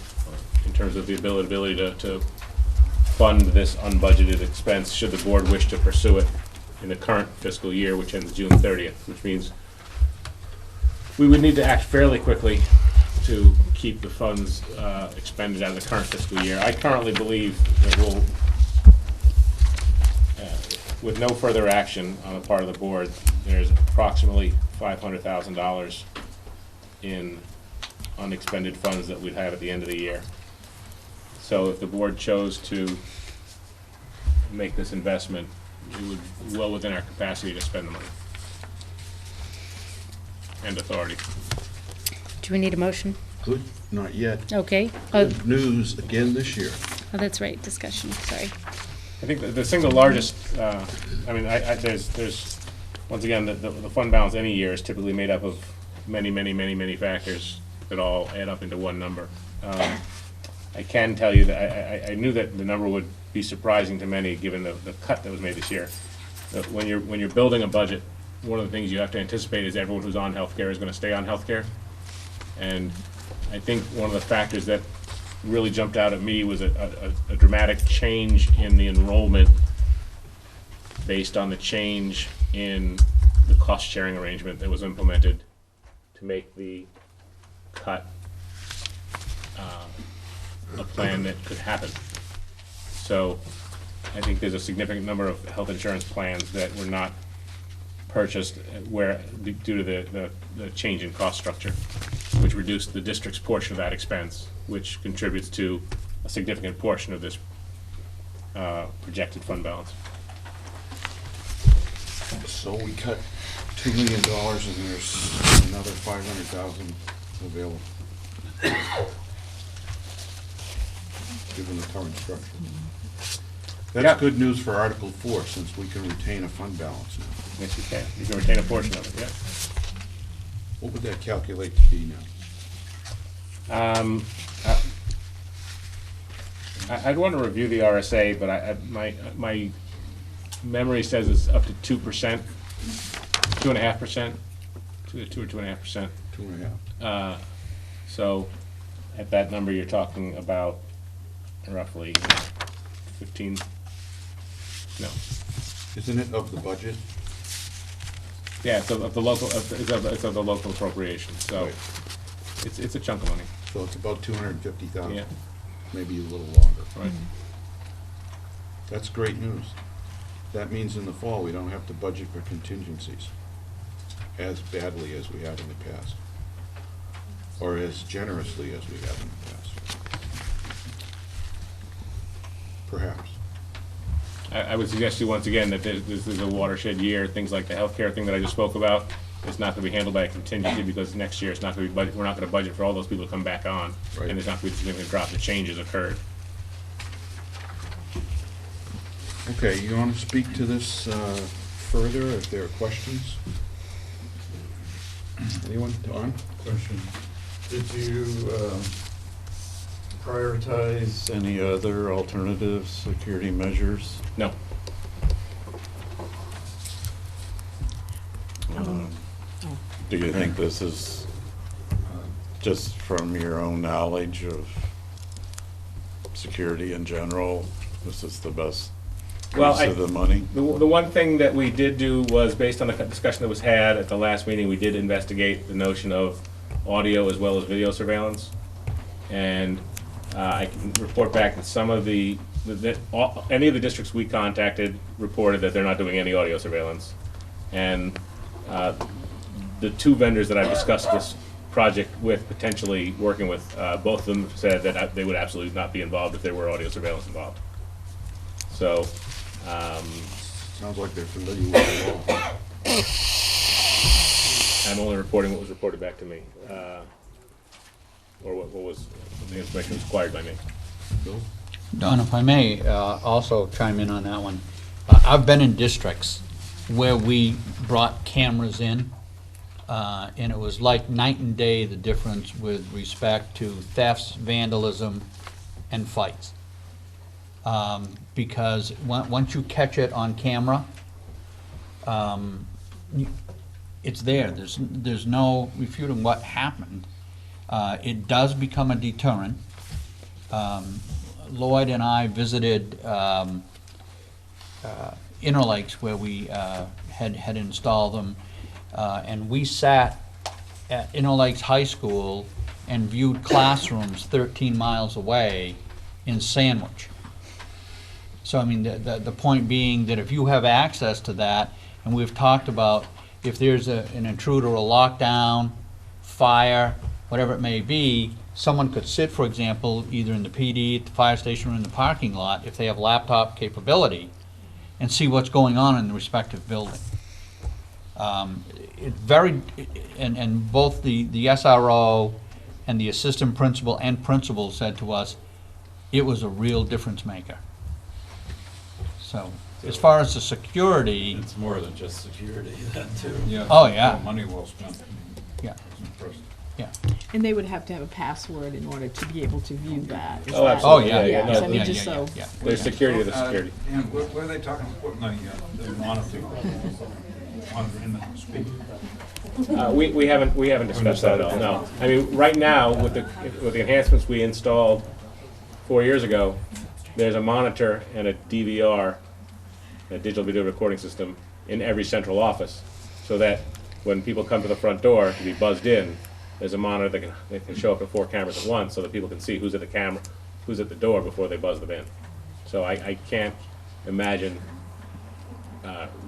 in terms of the ability to fund this unbudgeted expense should the board wish to pursue it in the current fiscal year, which ends June 30th, which means we would need to act fairly quickly to keep the funds expended out of the current fiscal year. I currently believe that we'll, with no further action on the part of the board, there's approximately $500,000 in unexpended funds that we'd have at the end of the year. So if the board chose to make this investment, it would be well within our capacity to spend the money and authority. Do we need a motion? Good, not yet. Okay. Good news again this year. Oh, that's right, discussion, sorry. I think the single largest, there's, once again, the fund balance any year is typically made up of many factors that all add up into one number. I can tell you that I knew that the number would be surprising to many, given the cut that was made this year. That when you're building a budget, one of the things you have to anticipate is everyone who's on healthcare is going to stay on healthcare. And I think one of the factors that really jumped out at me was a dramatic change in the enrollment based on the change in the cost-sharing arrangement that was implemented to make the cut a plan that could happen. So I think there's a significant number of health insurance plans that were not purchased due to the change in cost structure, which reduced the district's portion of that expense, which contributes to a significant portion of this projected fund balance. So we cut $2 million and there's another $500,000 available. Given the current structure. That's good news for Article 4, since we can retain a fund balance now. Yes, you can. You can retain a portion of it, yeah. What would that calculate to be now? I'd want to review the RSA, but my memory says it's up to 2%, 2.5%, 2 or 2.5%. 2.5. So at that number, you're talking about roughly 15. No. Isn't it of the budget? Yeah, it's of the local. It's of the local appropriation. So Right. it's a chunk of money. So it's about 250,000. Yeah. Maybe a little longer. Right. That's great news. That means in the fall we don't have to budget for contingencies as badly as we have in the past, or as generously as we have in the past. Perhaps. I would suggest to you once again that this is a watershed year. Things like the healthcare thing that I just spoke about, it's not going to be handled by a contingency because next year it's not going to be we're not going to budget for all those people to come back on, Right. and there's not going to be a significant drop. The changes occurred. Okay, you want to speak to this further if there are questions? Anyone? Don? Question. Did you prioritize any other alternative security measures? No. Do you think this is just from your own knowledge of security in general, this is the best use of the money? The one thing that we did do was, based on the discussion that was had at the last meeting, we did investigate the notion of audio as well as video surveillance. And I can report back that some of any of the districts we contacted reported that they're not doing any audio surveillance. And the two vendors that I've discussed this project with, potentially working with, both of them said that they would absolutely not be involved if there were audio surveillance involved. So, Sounds like they're familiar with the law. I'm only reporting what was reported back to me, or what was the information was acquired by me. Bill? Don, if I may also chime in on that one. I've been in districts where we brought cameras in, and it was like night and day the difference with respect to thefts, vandalism, and fights. because once you catch it on camera, it's there. There's no refuting what happened. It does become a deterrent. Lloyd and I visited Interlakes where we had installed them, and we sat at Interlakes High School and viewed classrooms 13 miles away in Sandwich. So I mean, the point being that if you have access to that, and we've talked about if there's an intruder, a lockdown, fire, whatever it may be, someone could sit, for example, either in the PD, at the fire station, or in the parking lot, if they have laptop capability, and see what's going on in the respective building. And both the SRO and the assistant principal and principal said to us, it was a real difference maker. So, as far as the security, It's more than just security, that too. Yeah. Oh, yeah. Money well spent. yeah, It's impressive. yeah. And they would have to have a password in order to be able to view that. Is Oh, that- absolutely. Oh, yeah, Yeah, Yeah, no, I mean, just so. yeah. There's security to the security. And where are they talking, putting the monitor in the speaker? We haven't discussed that at all, no. I mean, right now, with the enhancements we installed 4 years ago, there's a monitor and a DVR, a digital video recording system, in every central office, so that when people come to the front door to be buzzed in, there's a monitor that can show up at 4 cameras at once, so that people can see who's at the door before they buzz them in. So I can't imagine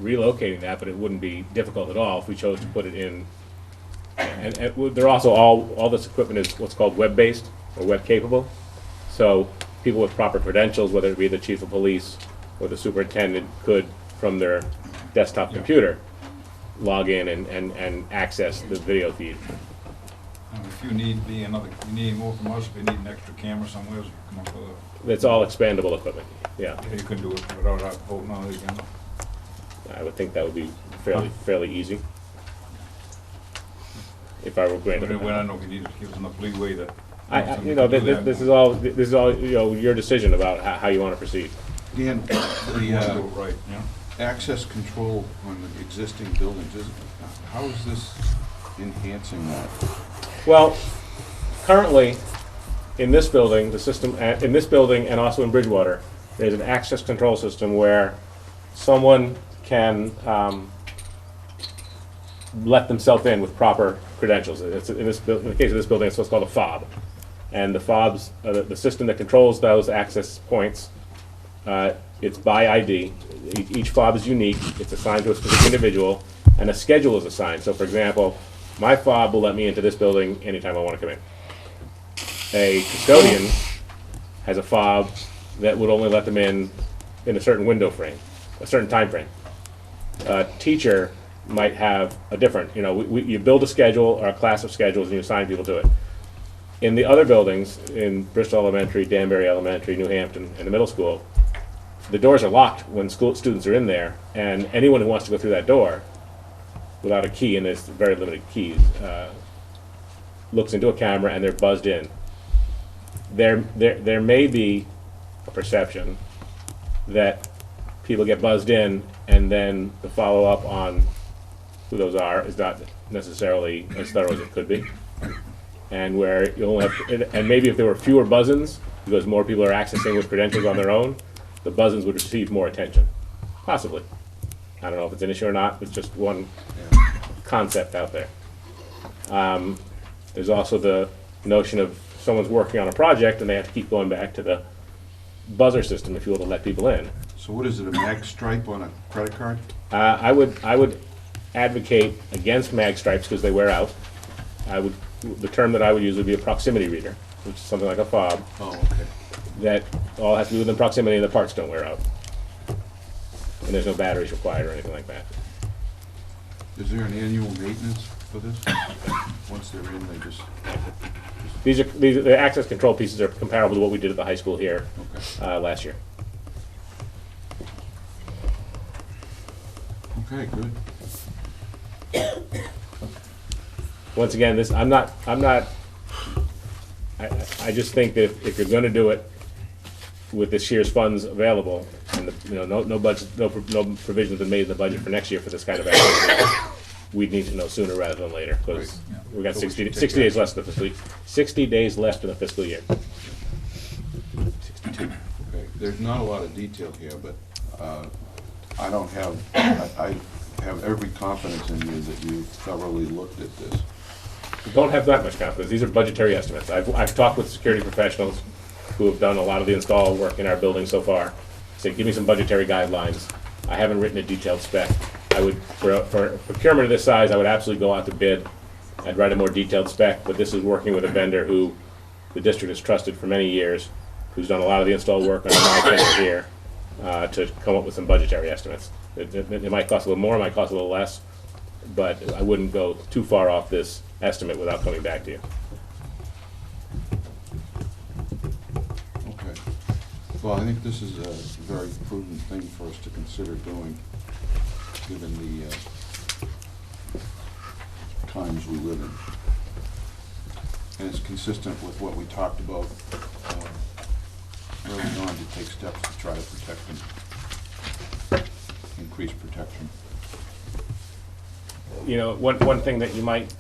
relocating that, but it wouldn't be difficult at all if we chose to put it in. And they're also, all this equipment is what's called web-based or web-capable. So people with proper credentials, whether it be the chief of police or the superintendent, could, from their desktop computer, log in and access the video feed. And if you need more from us, if you need an extra camera somewhere, come up with It's all expandable equipment, yeah. you can do it without holding on to it again. I would think that would be fairly easy. If I were granted. But I don't know if you need to give us enough leeway to. This is all, your decision about how you want to proceed. Dan, You want to do the it right, yeah? access control on the existing buildings, how is this enhancing that? Well, currently, in this building, the system, in this building and also in Bridgewater, there's an access control system where someone can let themselves in with proper credentials. In the case of this building, it's what's called a fob. And the fobs, the system that controls those access points, it's by ID. Each fob is unique. It's assigned to a specific individual, and a schedule is assigned. So, for example, my fob will let me into this building anytime I want to come in. A custodian has a fob that would only let them in a certain window frame, a certain time frame. A teacher might have a different, you build a schedule or a class of schedules and you assign people to it. In the other buildings, in Bristol Elementary, Danbury Elementary, New Hampton, and the middle school, the doors are locked when students are in there, and anyone who wants to go through that door without a key, and there's very limited keys, looks into a camera and they're buzzed in. There may be a perception that people get buzzed in and then the follow-up on who those are is not necessarily as thorough as it could be. And where you only have, and maybe if there were fewer buzz-ins, because more people are accessing with credentials on their own, the buzz-ins would receive more attention. Possibly. I don't know if it's an issue or not, it's just one concept out there. There's also the notion of someone's working on a project and they have to keep going back to the buzzer system, if you will, to let people in. So what is it, a mag stripe on a credit card? I would advocate against mag stripes because they wear out. The term that I would use would be a proximity reader, which is something like a fob. Oh, okay. That all has to do within proximity and the parts don't wear out. And there's no batteries required or anything like that. Is there an annual maintenance for this? Once they're in, they just... The access control pieces are comparable to what we did at the high school here last year. Okay, good. Once again, I just think that if you're going to do it, with this year's funds available, and no budget, no provision has been made in the budget for next year for this kind of activity, we'd need to know sooner rather than later, because Right, yeah. we've got So we 60 should take 60 days that. left in the fiscal year. 60 days left in the fiscal year. 62. Okay, there's not a lot of detail here, but I don't have, I have every confidence in you that you thoroughly looked at this. Don't have that much confidence. These are budgetary estimates. I've talked with security professionals who have done a lot of the install work in our building so far. Say, give me some budgetary guidelines. I haven't written a detailed spec. I would, for procurement of this size, I would absolutely go out to bid. I'd write a more detailed spec, but this is working with a vendor who the district has trusted for many years, who's done a lot of the install work on my vendor here, to come up with some budgetary estimates. It might cost a little more, it might cost a little less, but I wouldn't go too far off this estimate without coming back to you. Okay. Well, I think this is a very prudent thing for us to consider doing, given the times we live in. And it's consistent with what we talked about early on, to take steps to try to protect them, increase protection. You know, one thing that you might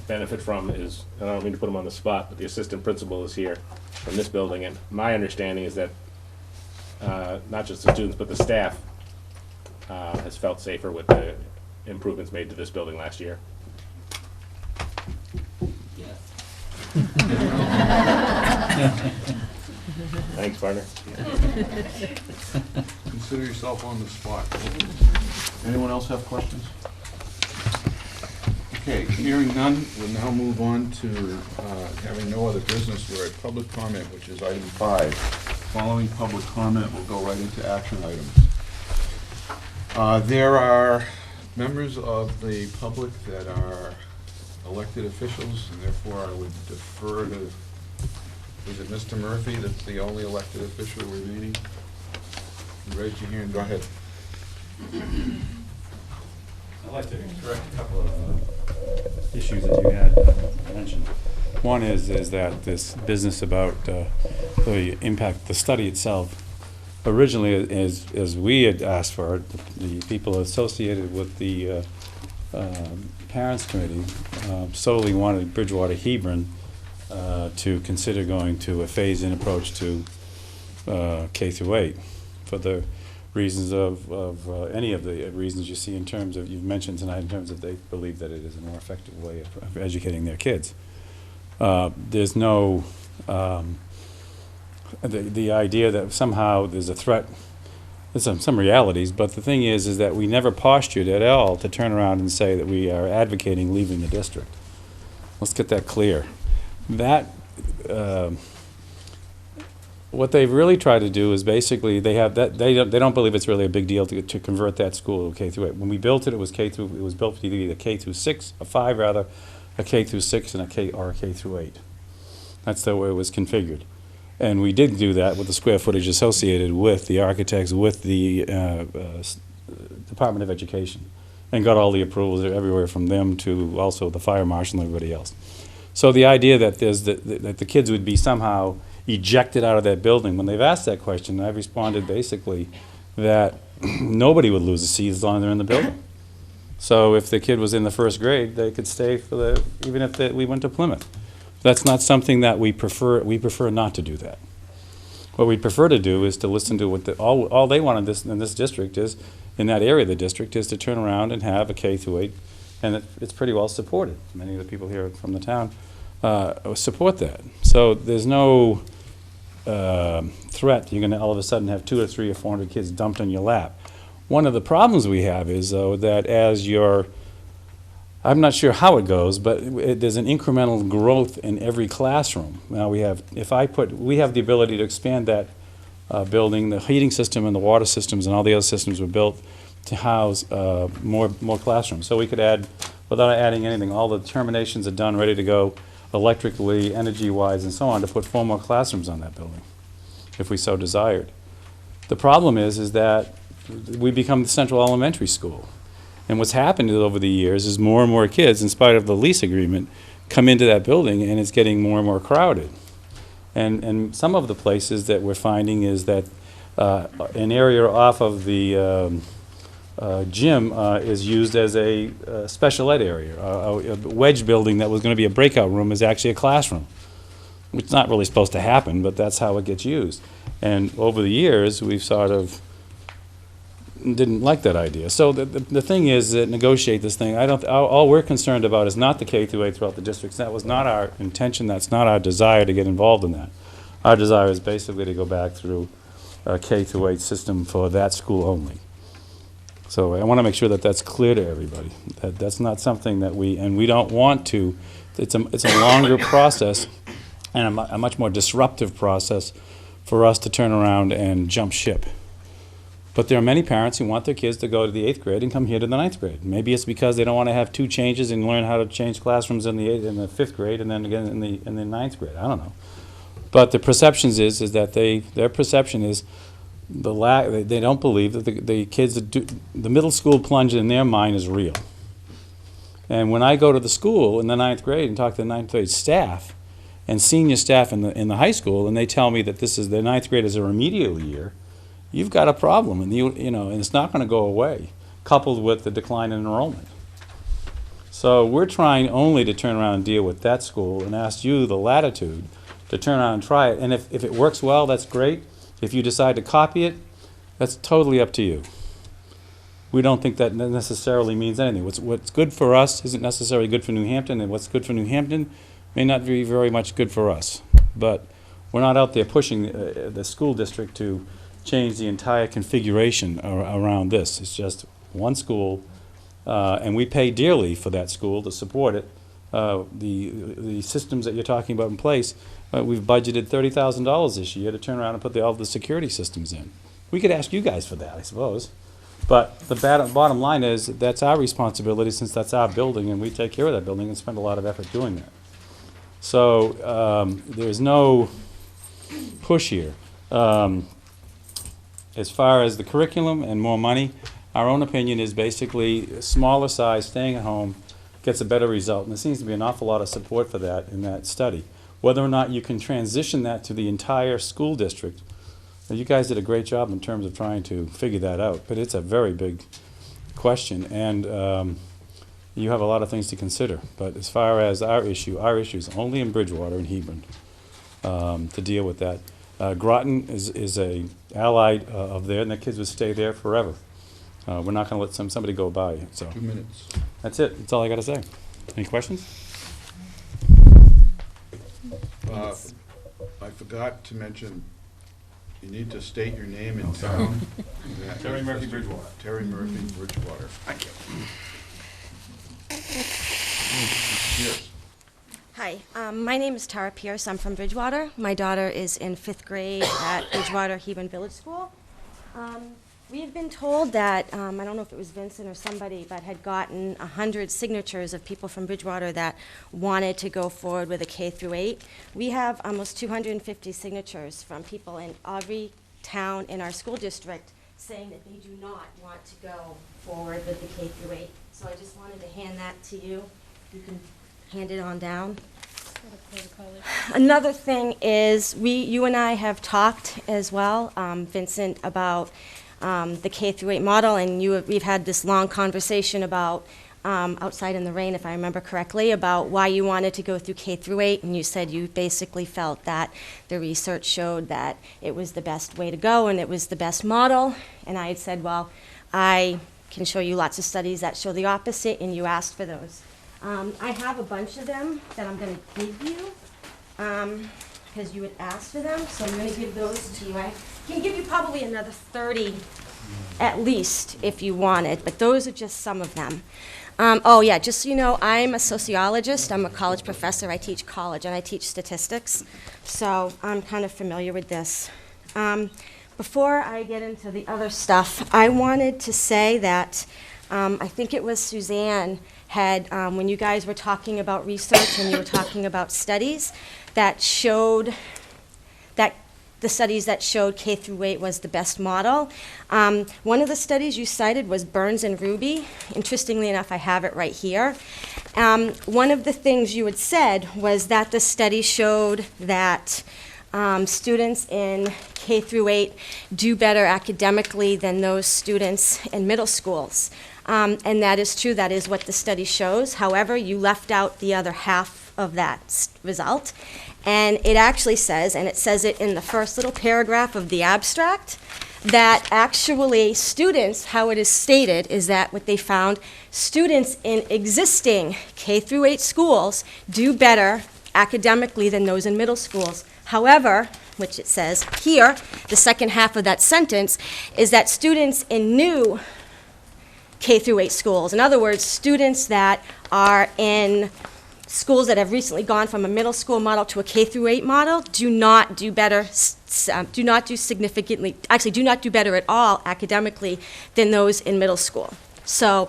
benefit from is, and I don't mean to put him on the spot, but the assistant principal is here from this building, and my understanding is that not just the students, but the staff has felt safer with the improvements made to this building last year. Thanks, partner. Consider yourself on the spot. Anyone else have questions? Okay, hearing none, we'll now move on to having no other business. We're at public comment, which is item 5. Following public comment, we'll go right into action items. There are members of the public that are elected officials, and therefore I would defer to, is it Mr. Murphy that's the only elected official remaining? You raised your hand, go ahead. I'd like to correct a couple of issues that you had mentioned. One is that this business about the impact, the study itself, originally, as we had asked for, the people associated with the Parents Committee solely wanted Bridgewater Hebron to consider going to a phase-in approach to K through 8 for the reasons of any of the reasons you see in terms of, you've mentioned tonight, in terms of they believe that it is a more effective way of educating their kids. There's no, the idea that somehow there's a threat, there's some realities, but the thing is that we never postured at all to turn around and say that we are advocating leaving the district. Let's get that clear. That, what they've really tried to do is basically they don't believe it's really a big deal to convert that school to K through 8. When we built it, it was built to either K through 6, a 5 rather, a K through 6 and a K through 8. That's the way it was configured. And we did do that with the square footage associated with the architects, with the Department of Education, and got all the approvals everywhere from them to also the fire marshal and everybody else. So the idea that that the kids would be somehow ejected out of that building, when they've asked that question, I've responded basically that nobody would lose a seat as long as they're in the building. So if the kid was in the first grade, they could stay for even if we went to Plymouth. That's not something that we prefer. We prefer not to do that. What we prefer to do is to listen to what all they want in this district is, in that area of the district, is to turn around and have a K through 8, and it's pretty well supported. Many of the people here from the town support that. So there's no threat you're going to all of a sudden have 200 or 300 or 400 kids dumped on your lap. One of the problems we have is, though, that as I'm not sure how it goes, but there's an incremental growth in every classroom. Now we have the ability to expand that building. The heating system and the water systems and all the other systems were built to house more classrooms. So we could add, without adding anything, all the determinations are done, ready to go, electrically, energy-wise, and so on, to put 4 more classrooms on that building, if we so desired. The problem is that we become the central elementary school. And what's happened over the years is more and more kids, in spite of the lease agreement, come into that building, and it's getting more and more crowded. And some of the places that we're finding is that an area off of the gym is used as a special ed area. A wedge building that was going to be a breakout room is actually a classroom. It's not really supposed to happen, but that's how it gets used. And over the years, we've sort of didn't like that idea. So the thing is that negotiate this thing. All we're concerned about is not the K through 8 throughout the districts. That was not our intention. That's not our desire to get involved in that. Our desire is basically to go back through a K through 8 system for that school only. So I want to make sure that that's clear to everybody. That's not something that we don't want to. It's a longer process and a much more disruptive process for us to turn around and jump ship. But there are many parents who want their kids to go to the 8th grade and come here to the 9th grade. Maybe it's because they don't want to have 2 changes and learn how to change classrooms in the 5th grade and then again in the 9th grade. I don't know. But the perceptions is that their perception is they don't believe that the kids the middle school plunge in their mind is real. And when I go to the school in the 9th grade and talk to the 9th grade staff and senior staff in the high school, and they tell me that this is the 9th grade is a remedial year, you've got a problem, and and it's not going to go away, coupled with the decline in enrollment. So we're trying only to turn around and deal with that school and ask you the latitude to turn around and try it. And if it works well, that's great. If you decide to copy it, that's totally up to you. We don't think that necessarily means anything. What's good for us isn't necessarily good for New Hampton, and what's good for New Hampton may not be very much good for us. But we're not out there pushing the school district to change the entire configuration around this. It's just one school, and we pay dearly for that school to support it. The systems that you're talking about in place, we've budgeted $30,000 this year to turn around and put all the security systems in. We could ask you guys for that, I suppose. But the bottom line is that's our responsibility since that's our building, and we take care of that building and spend a lot of effort doing that. So there's no push here. As far as the curriculum and more money, our own opinion is basically smaller size, staying at home, gets a better result. And there seems to be an awful lot of support for that in that study. Whether or not you can transition that to the entire school district, you guys did a great job in terms of trying to figure that out. But it's a very big question, and you have a lot of things to consider. But as far as our issue is only in Bridgewater and Hebron to deal with that. Groton is a allied of there, and the kids would stay there forever. We're not going to let somebody go by. So 2 minutes. that's it. That's all I got to say. Any questions? I forgot to mention, you need to state your name and town. Terry Murphy, Bridgewater. Terry Murphy, Bridgewater. Thank you. Yes. Hi, my name is Tara Pierce. I'm from Bridgewater. My daughter is in 5th grade at Bridgewater Hebron Village School. We had been told that, I don't know if it was Vincent or somebody, but had gotten 100 signatures of people from Bridgewater that wanted to go forward with a K through 8. We have almost 250 signatures from people in every town in our school district saying that they do not want to go forward with the K through 8. So I just wanted to hand that to you. You can hand it on down. Another thing is, you and I have talked as well, Vincent, about the K through 8 model, and we've had this long conversation about outside in the rain, if I remember correctly, about why you wanted to go through K through 8, and you said you basically felt that the research showed that it was the best way to go and it was the best model. And I had said, well, I can show you lots of studies that show the opposite, and you asked for those. I have a bunch of them that I'm going to give you because you had asked for them, so I'm going to give those to you. I can give you probably another 30 at least if you wanted, but those are just some of them. Oh yeah, just so you know, I'm a sociologist. I'm a college professor. I teach college and I teach statistics, so I'm kind of familiar with this. Before I get into the other stuff, I wanted to say that I think it was Suzanne had, when you guys were talking about research and you were talking about studies that showed that the studies that showed K through 8 was the best model. One of the studies you cited was Burns and Ruby. Interestingly enough, I have it right here. One of the things you had said was that the study showed that students in K through 8 do better academically than those students in middle schools. And that is true, that is what the study shows. However, you left out the other half of that result. And it actually says, and it says it in the first little paragraph of the abstract, that actually students, how it is stated, is that what they found, students in existing K through 8 schools do better academically than those in middle schools. However, which it says here, the second half of that sentence, is that students in new K through 8 schools, in other words, students that are in schools that have recently gone from a middle school model to a K through 8 model, do not do better, do not do significantly, actually do not do better at all academically than those in middle school. So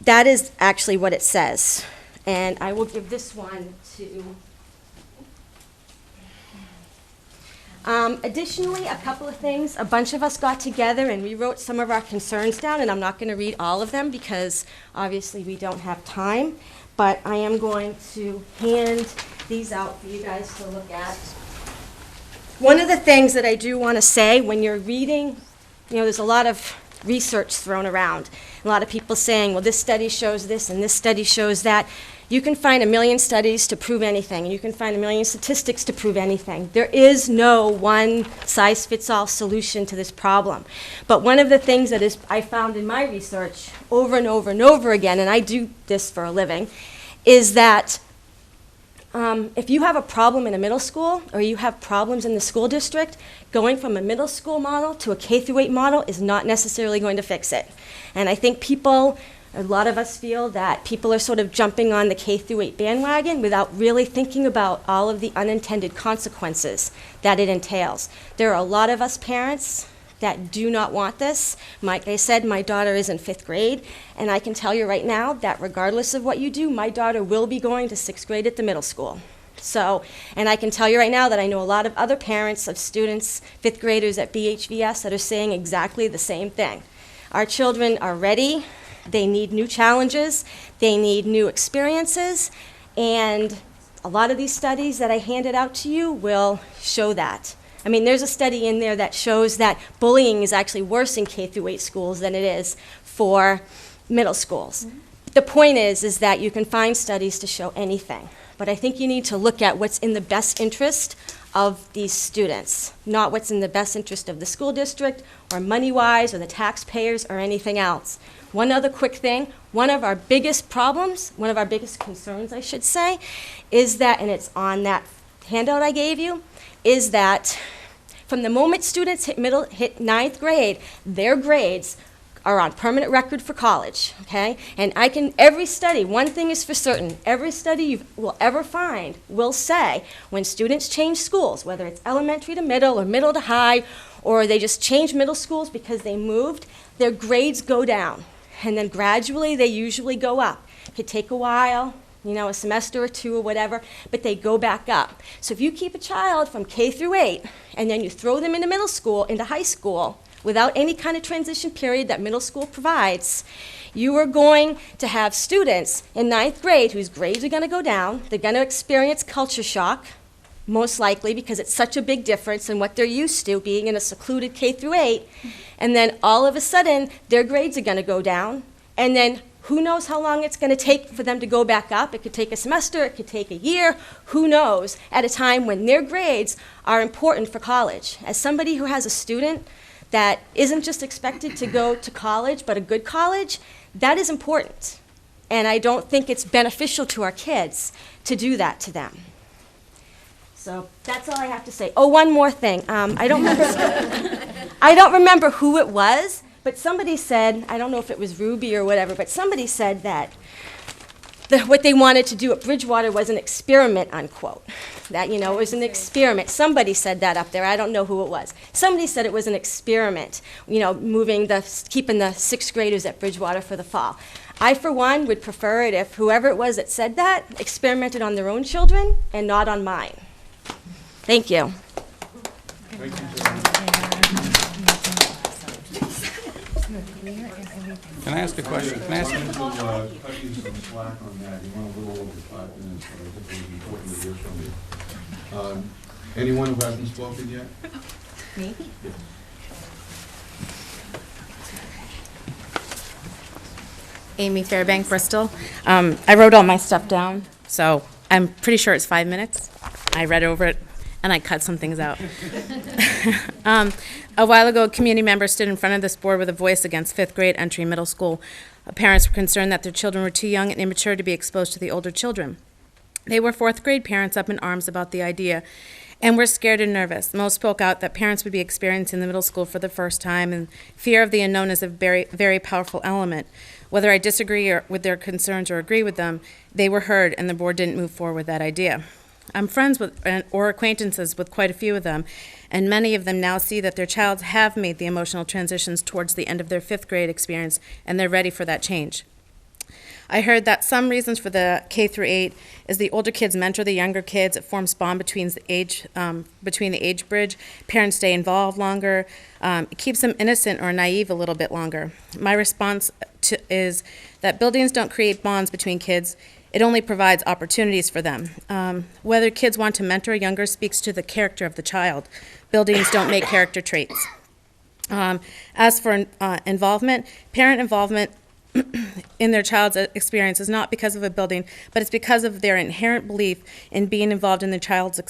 that is actually what it says. And I will give this one to... additionally, a couple of things. A bunch of us got together and we wrote some of our concerns down, and I'm not going to read all of them because obviously we don't have time, but I am going to hand these out for you guys to look at. One of the things that I do want to say when you're reading, you know, there's a lot of research thrown around. A lot of people saying, well, this study shows this and this study shows that. You can find a million studies to prove anything, and you can find a million statistics to prove anything. There is no one-size-fits-all solution to this problem. But one of the things that I found in my research over and over and over again, and I do this for a living, is that if you have a problem in a middle school or you have problems in the school district, going from a middle school model to a K through 8 model is not necessarily going to fix it. And I think a lot of us feel that people are sort of jumping on the K through 8 bandwagon without really thinking about all of the unintended consequences that it entails. There are a lot of us parents that do not want this. Like I said, my daughter is in 5th grade, and I can tell you right now that regardless of what you do, my daughter will be going to 6th grade at the middle school. So, and I can tell you right now that I know a lot of other parents of students, 5th graders at BHVS, that are saying exactly the same thing. Our children are ready. They need new challenges, they need new experiences, and a lot of these studies that I handed out to you will show that. I mean, there's a study in there that shows that bullying is actually worse in K through 8 schools than it is for middle schools. Mm-hmm. The point is that you can find studies to show anything, but I think you need to look at what's in the best interest of these students, not what's in the best interest of the school district or money-wise or the taxpayers or anything else. One other quick thing, one of our biggest problems, one of our biggest concerns, I should say, is that, and it's on that handout I gave you, is that from the moment students hit 9th grade, their grades are on permanent record for college, okay? And every study, one thing is for certain, every study you will ever find will say when students change schools, whether it's elementary to middle or middle to high, or they just change middle schools because they moved, their grades go down. And then gradually they usually go up. It could take a while, you know, a semester or two or whatever, but they go back up. So if you keep a child from K through 8 and then you throw them into middle school, into high school, without any kind of transition period that middle school provides, you are going to have students in 9th grade whose grades are going to go down. They're going to experience culture shock, most likely because it's such a big difference in what they're used to being in a secluded K through 8. And then all of a sudden, their grades are going to go down. And then who knows how long it's going to take for them to go back up. It could take a semester, it could take a year, who knows, at a time when their grades are important for college. As somebody who has a student that isn't just expected to go to college, but a good college, that is important. And I don't think it's beneficial to our kids to do that to them. So that's all I have to say. Oh, one more thing. I don't remember who it was, but somebody said, I don't know if it was Ruby or whatever, but somebody said that what they wanted to do at Bridgewater was an experiment, unquote. That, you know, it was an experiment. Somebody said that up there. I don't know who it was. Somebody said it was an experiment, you know, keeping the 6th graders at Bridgewater for the fall. I, for one, would prefer it if whoever it was that said that experimented on their own children and not on mine. Thank you. Can I ask a question? Can I ask cut you some slack on that. You want a little over 5 minutes, but I think it would be important to hear from you. Anyone who hasn't spoken yet? Me? Amy Fairbank, Bristol. I wrote all my stuff down, so I'm pretty sure it's 5 minutes. I read over it, and I cut some things out. A while ago, a community member stood in front of this board with a voice against fifth grade entry middle school. Parents were concerned that their children were too young and immature to be exposed to the older children. They were fourth grade parents up in arms about the idea, and were scared and nervous. Most spoke out that parents would be experiencing the middle school for the first time, and fear of the unknown is a very, very powerful element. Whether I disagree with their concerns or agree with them, they were heard, and the board didn't move forward with that idea. I'm friends with or acquaintances with quite a few of them, and many of them now see that their child have made the emotional transitions towards the end of their fifth grade experience, and they're ready for that change. I heard that some reasons for the K through 8 is the older kids mentor the younger kids. It forms bond between the age bridge. Parents stay involved longer. It keeps them innocent or naive a little bit longer. My response is that buildings don't create bonds between kids. It only provides opportunities for them. Whether kids want to mentor younger speaks to the character of the child. Buildings don't make character traits. As for involvement, parent involvement in their child's experience is not because of a building, but it's because of their inherent belief in being involved in their child's